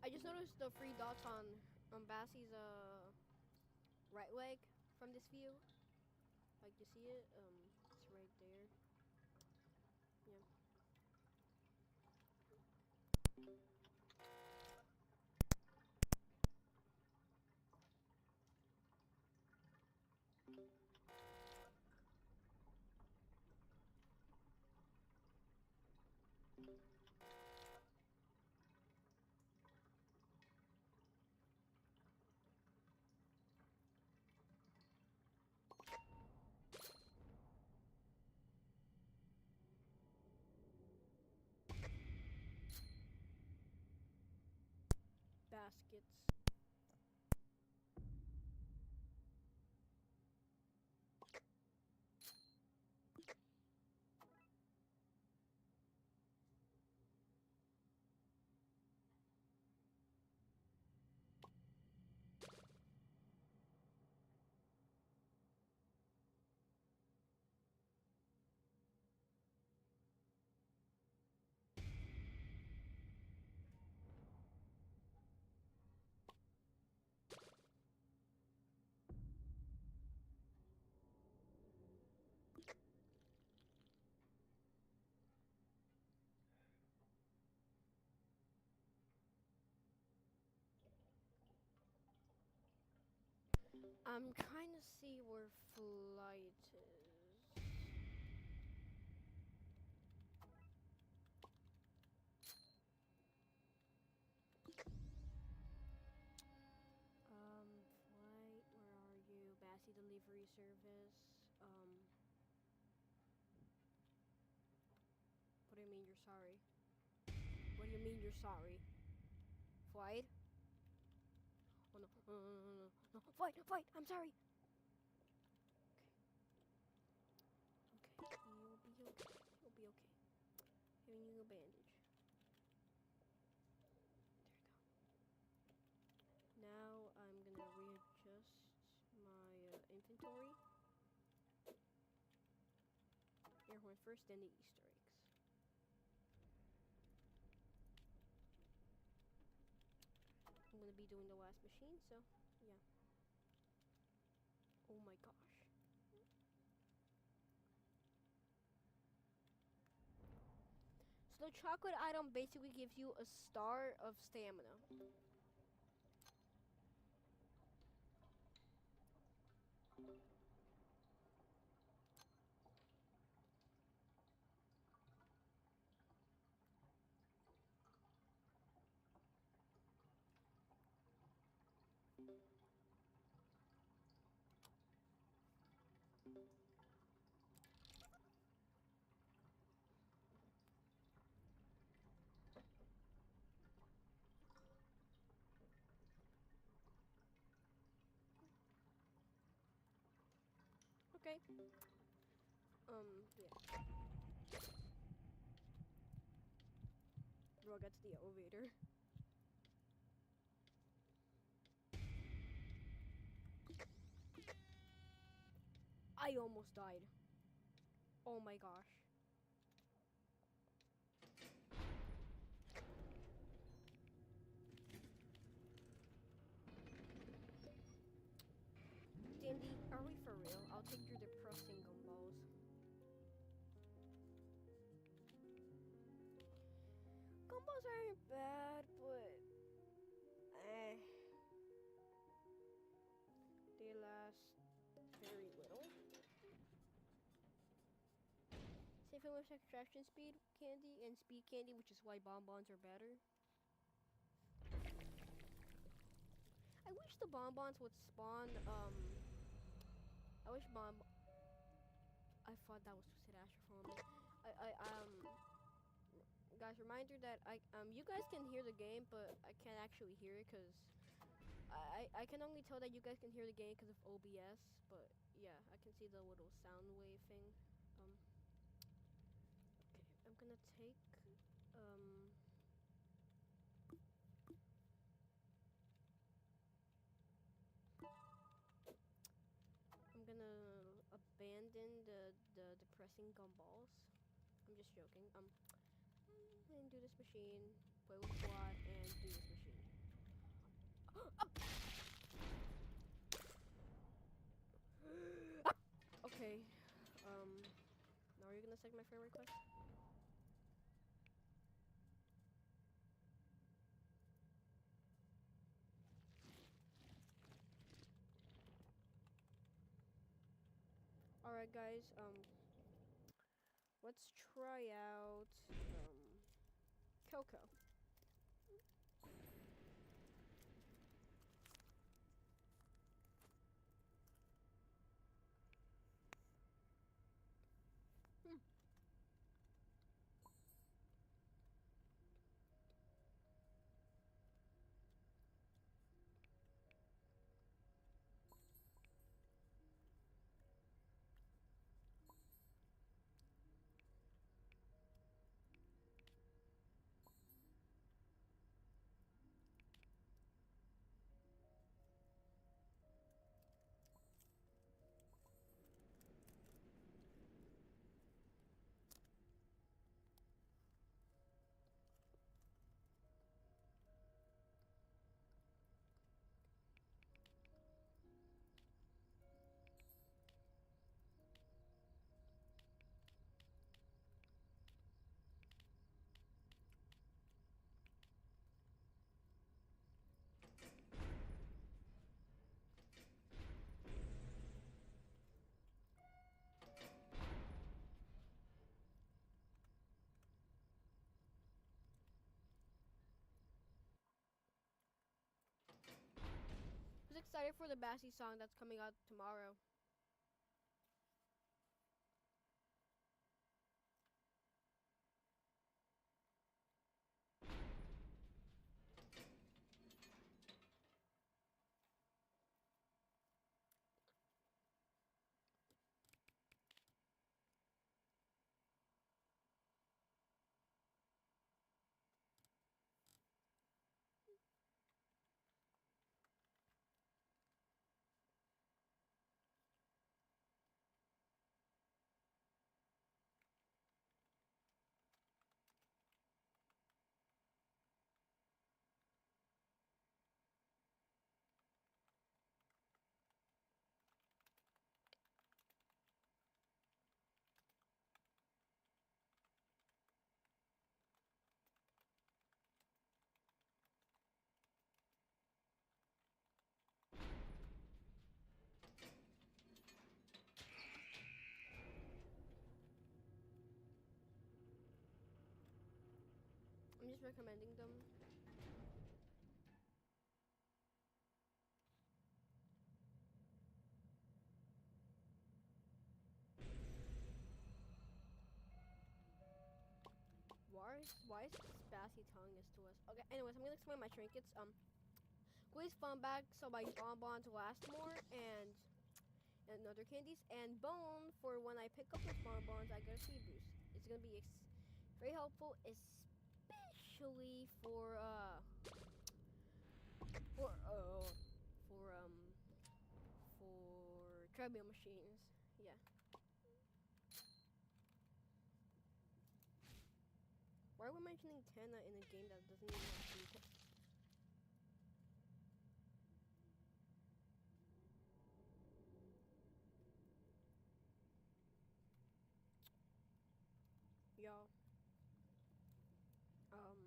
I just noticed the three dots on Bassie's right leg from this view. Like you see it, it's right there. Yeah. Baskets. I'm trying to see where flight is. Flight, where are you? Bassie delivery service. What do you mean you're sorry? What do you mean you're sorry? Flight? Oh no, no, no, no, no, no. Flight, I'm sorry. Okay, you'll be okay. You'll be okay. Giving you a bandage. There you go. Now I'm gonna readjust my inventory. Air horn first, then the Easter eggs. I'm gonna be doing the last machine, so yeah. Oh my gosh. So the chocolate item basically gives you a star of stamina. Okay. Yeah. Bro, get to the elevator. I almost died. Oh my gosh. Dandy, are we for real? I'll take your depressing gumballs. Gumballs aren't bad, but they last very little. Same thing with extraction speed candy and speed candy, which is why bonbons are better. I wish the bonbons would spawn. I wish I thought that was Twisted Asher for a moment. Guys, reminder that you guys can hear the game, but I can't actually hear it because I can only tell that you guys can hear the game because of OBS. But yeah, I can see the little sound wave thing. Okay, I'm gonna take I'm gonna abandon the depressing gumballs. I'm just joking. And do this machine, play with quad, and do this machine. That's like my favorite quest. All right, guys. Let's try out Coco. Hmm. I was excited for the Bassy song that's coming out tomorrow. I'm just recommending them. Why is Bassy telling this to us? Okay, anyways, I'm gonna explain my trinkets. Glaze fun bag so my bonbons last more and other candies, and bone for when I pick up those bonbons I get a speed boost. It's gonna be very helpful, especially for uh for um for treadmill machines. Yeah. Why are we mentioning Tana in a game that doesn't even have to? Y'all. Um.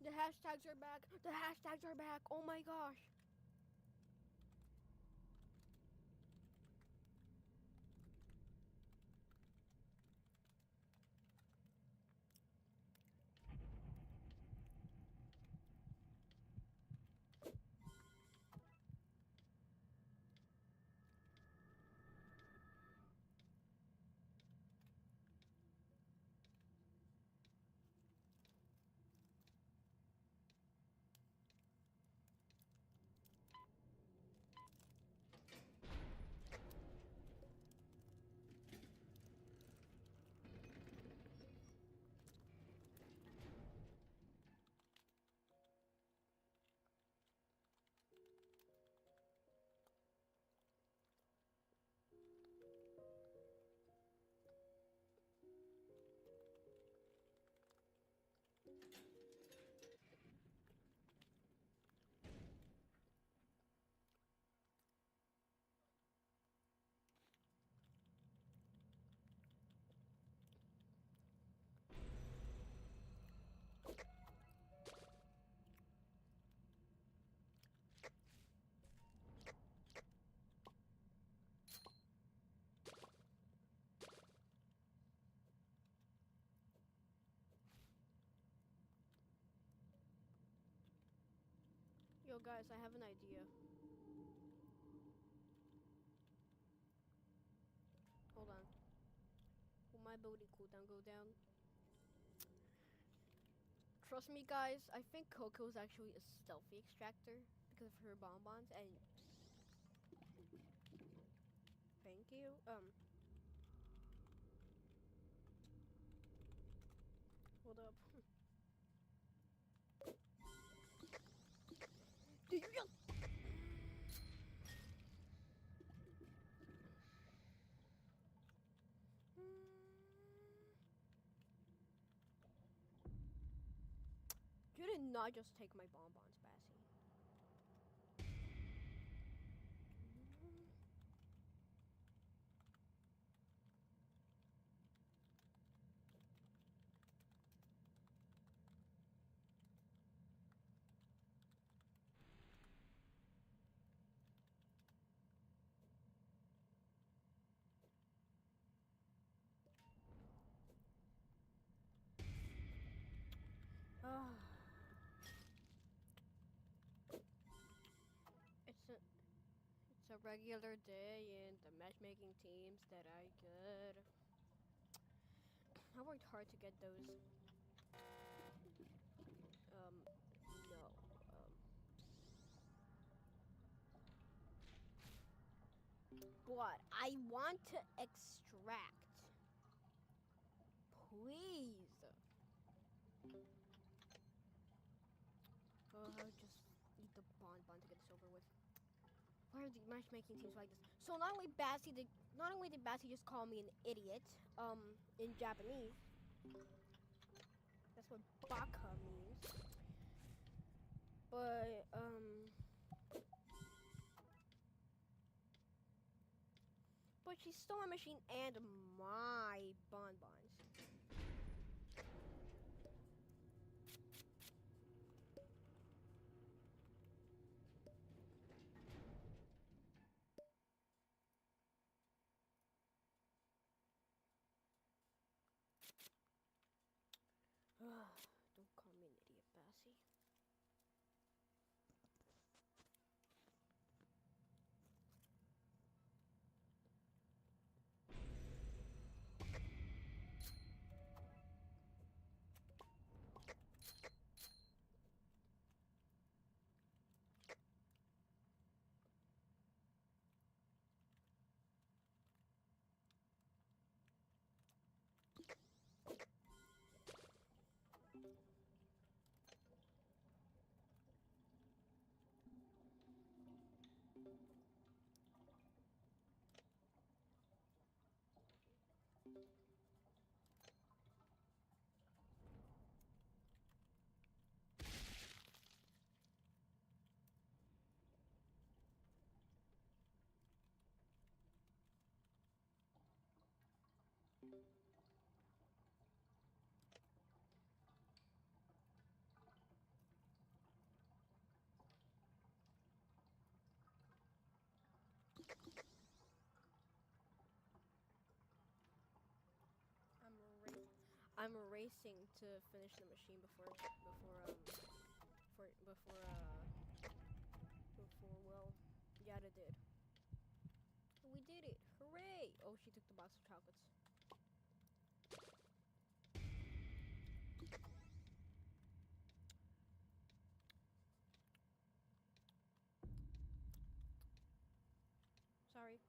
The hashtags are back. The hashtags are back. Oh my gosh. Yo, guys, I have an idea. Hold on. Will my ability cooldown go down? Trust me, guys. I think Coco is actually a stealthy extractor because of her bonbons. And thank you. Hold up. Did you just? You did not just take my bonbons, Bassie. It's a it's a regular day in the matchmaking teams that I get. I worked hard to get those. No. But I want to extract. Please. Oh, I'll just eat the bonbon to get this over with. Why are the matchmaking teams like this? So not only did Bassie just call me an idiot, in Japanese. That's what baka means. But she stole my machine and my bonbons. Don't call me an idiot, Bassie. I'm racing to finish the machine before well, Yada did. We did it! Hooray! Oh, she took the box of chocolates. Sorry.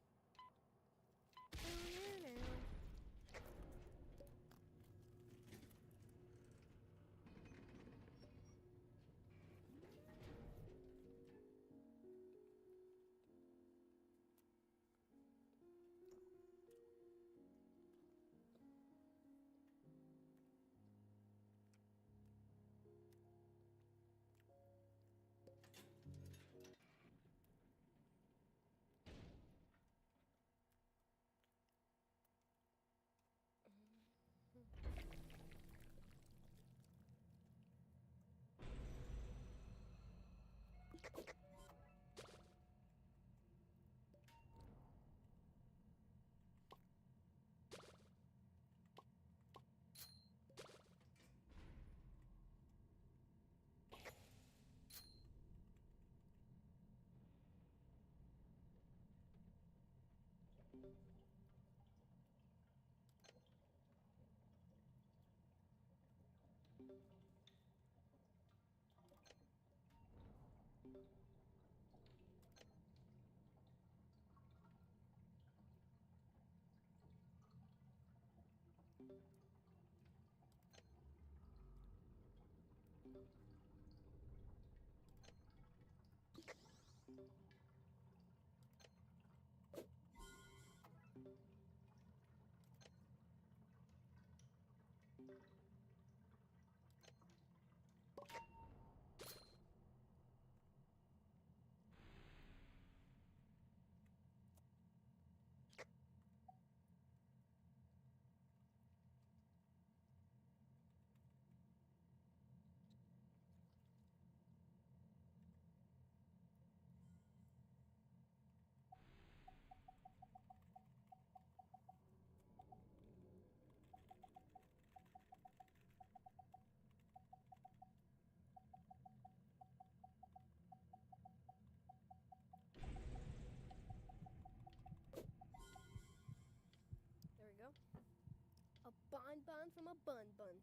bonbon from a bun bun.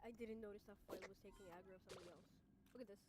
I didn't notice that Foil was taking aggro of somebody else. Look at this.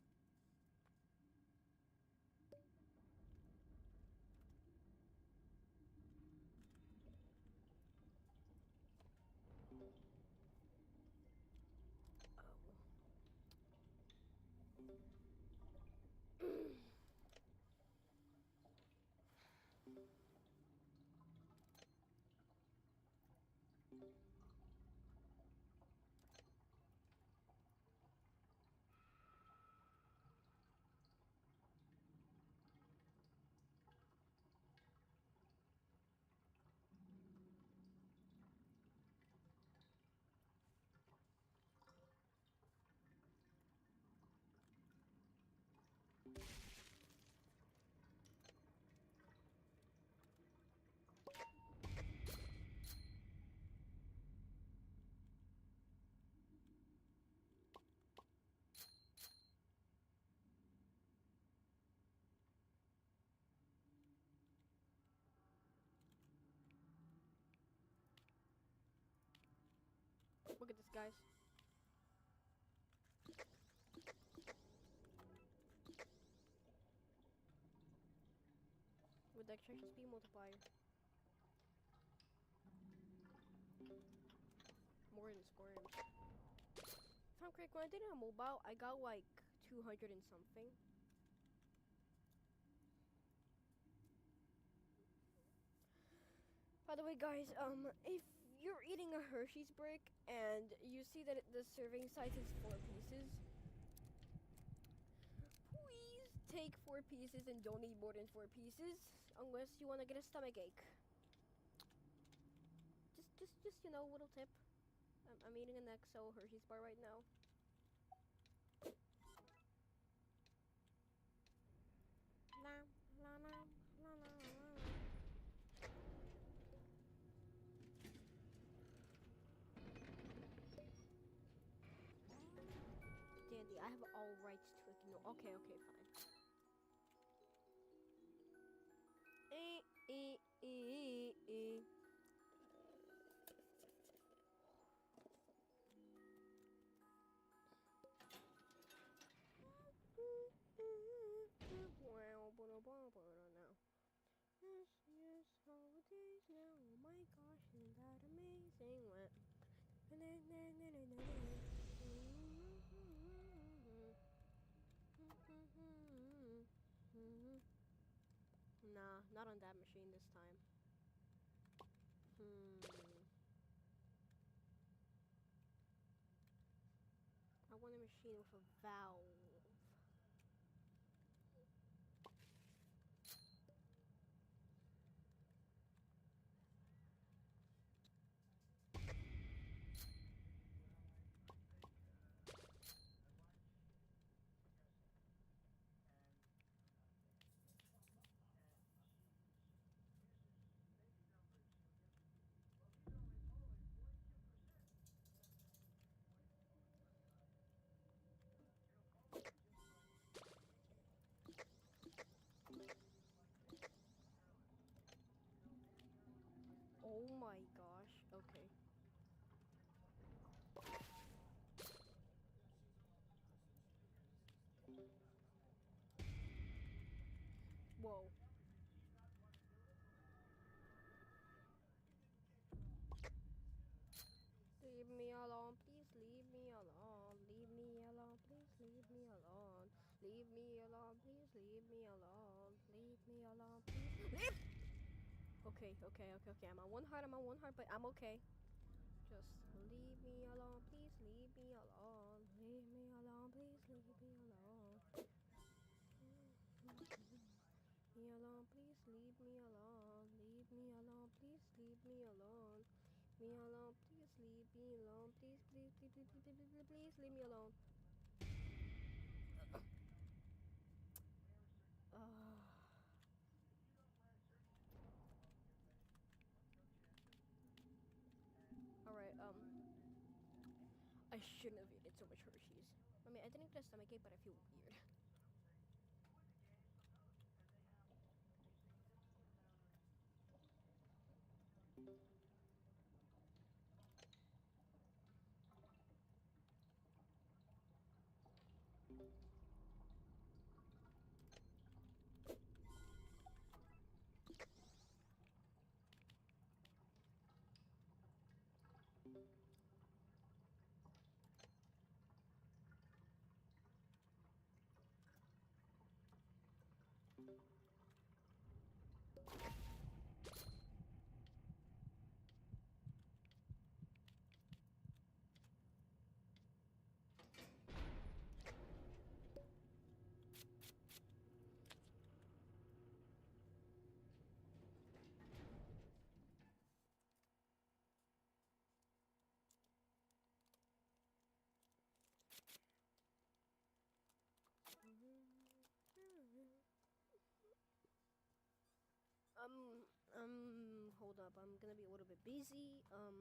Look at this, guys. With the extraction speed multiplier. More than squirms. If I'm correct, when I did it on mobile, I got like 200 and something. By the way, guys, if you're eating a Hershey's brick and you see that the serving size is 4 pieces, please take 4 pieces and don't eat more than 4 pieces unless you want to get a stomach ache. Just you know, little tip. I'm eating an XO Hershey's bar right now. La la la la la la. Dandy, I have all rights to ignore. Okay, fine. Eh. Now. Yes, holidays now. Oh my gosh, isn't that amazing? What? Nah, not on that machine this time. I want a machine with a valve. leave me alone. Leave me alone, please. Leave. Okay. I'm on one heart. But I'm okay. Just leave me alone, please. Leave me alone. Leave me alone, please. Leave me alone. Me alone, please. Leave me alone. Leave me alone, please. Leave me alone. Me alone, please. Leave me alone, please. Please. Leave me alone. Alright, I shouldn't have eaten so much Hershey's. I mean, I didn't get a stomachache, but I feel weird. Hold up. I'm gonna be a little bit busy. Uh, um.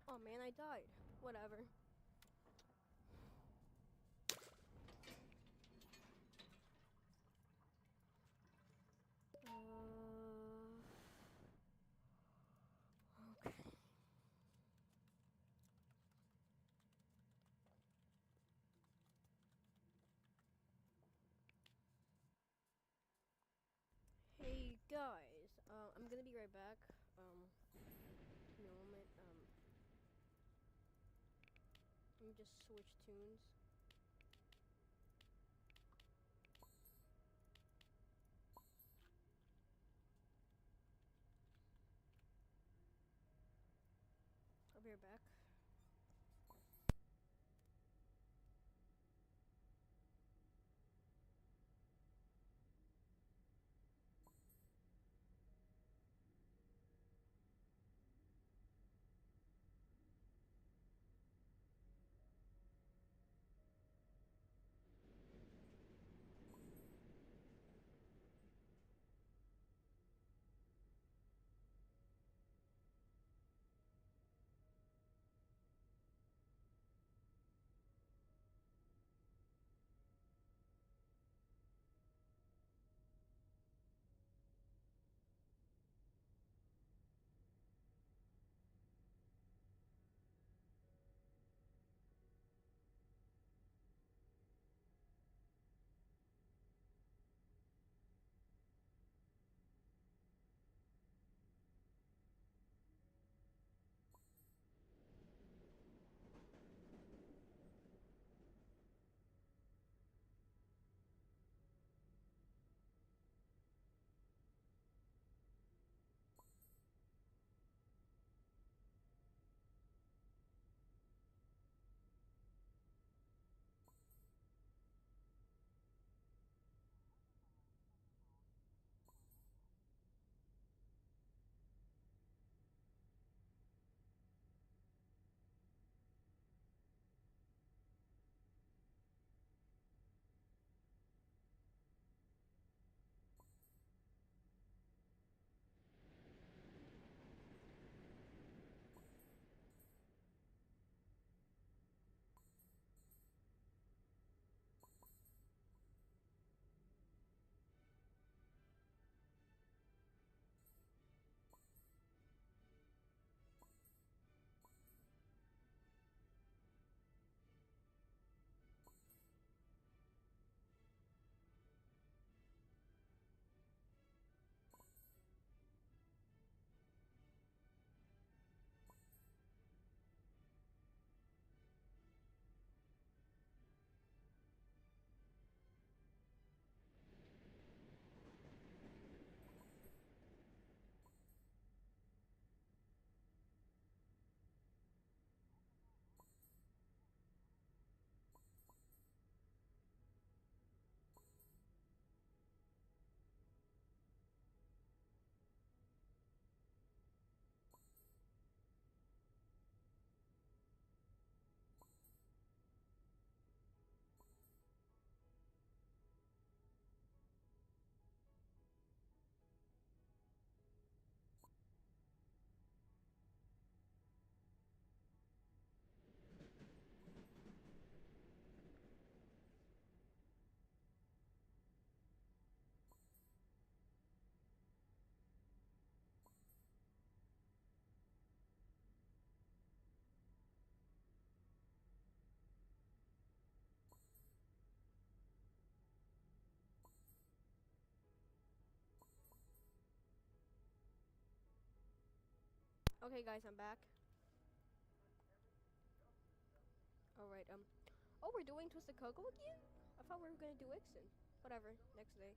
Oh man, I died. Whatever. Okay. Hey guys, I'm gonna be right back. In a moment. Let me just switch tunes. I'll be right back. Okay, guys, I'm back. All right. Oh, we're doing Twisted Cocoa again? I thought we were gonna do Ixen. Whatever. Next day.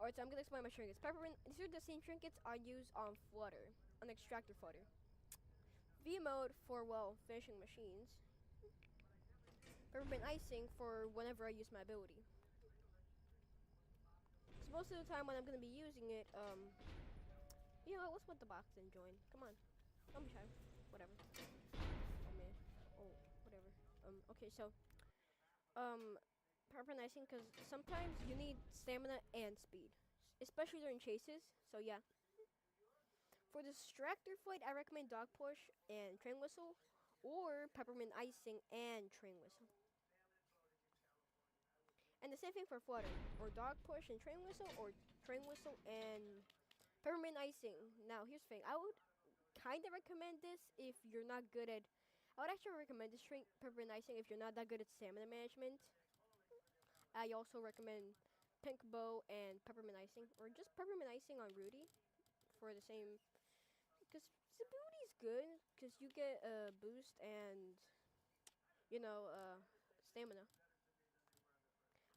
All right. So I'm gonna explain my trinkets. Peppermint. These are the same trinkets I use on Flutter, on Extractor Flutter. V mode for finishing machines. Peppermint icing for whenever I use my ability. So most of the time when I'm gonna be using it, you know, let's put the box and join. Come on. Don't be shy. Whatever. Oh man. Oh, whatever. Okay, so um, purple because sometimes you need stamina and speed, especially during chases. So yeah. For the distractor flight, I recommend dog push and train whistle, or peppermint icing and train whistle. And the same thing for flutter, or dog push and train whistle, or train whistle and peppermint icing. Now here's the thing: I would kind of recommend this if you're not good at. I would actually recommend this peppermint icing if you're not that good at stamina management. I also recommend pink bow and peppermint icing, or just peppermint icing on Rudy for the same. Because the is good, because you get a boost and you know stamina.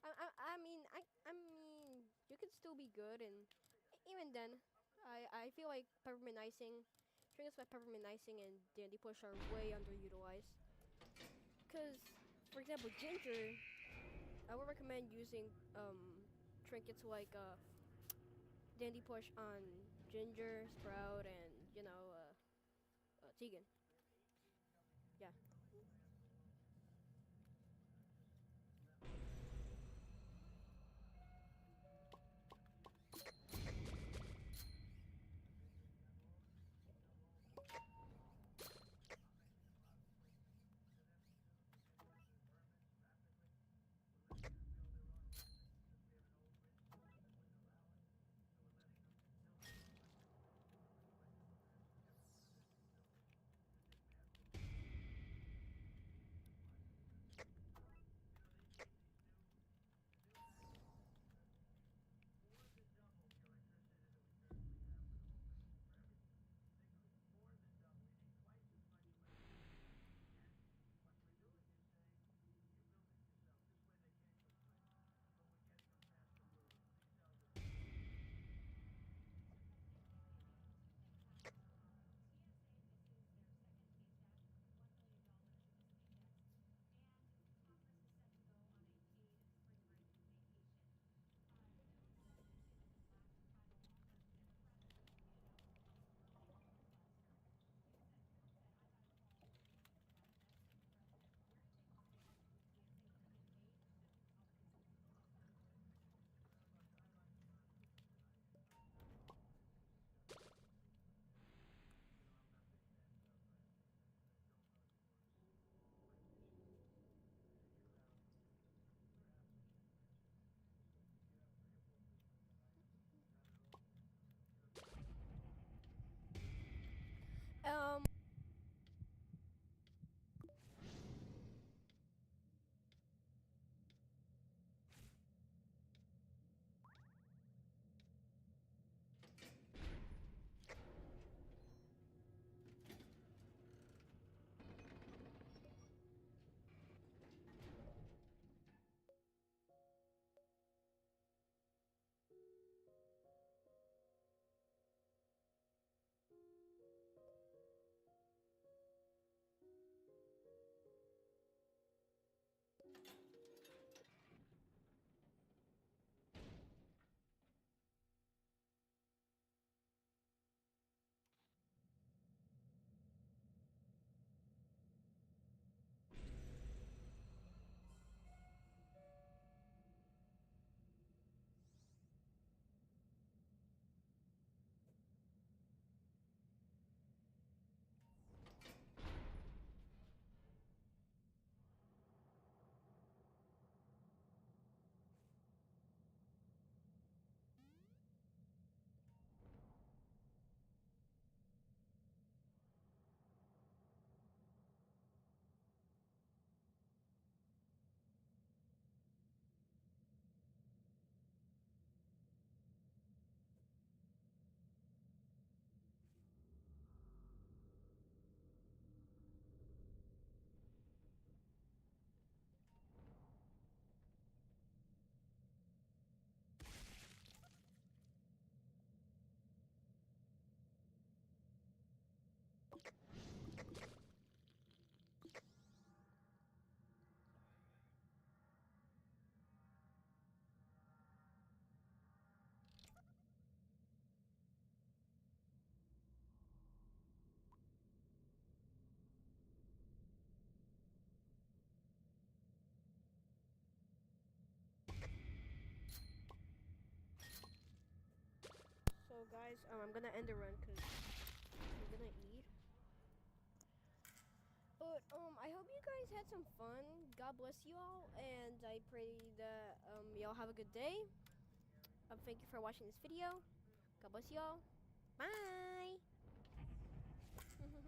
I mean, you could still be good, and even then, I feel like peppermint icing, trinkets like peppermint icing and dandy push are way underutilized. Because, for example, ginger, I would recommend using trinkets like dandy push on ginger, sprout, and Tegan. Yeah. Um. I'm gonna end the run because we're gonna eat. But I hope you guys had some fun. God bless you all, and I pray that y'all have a good day. Thank you for watching this video. God bless you all. Bye.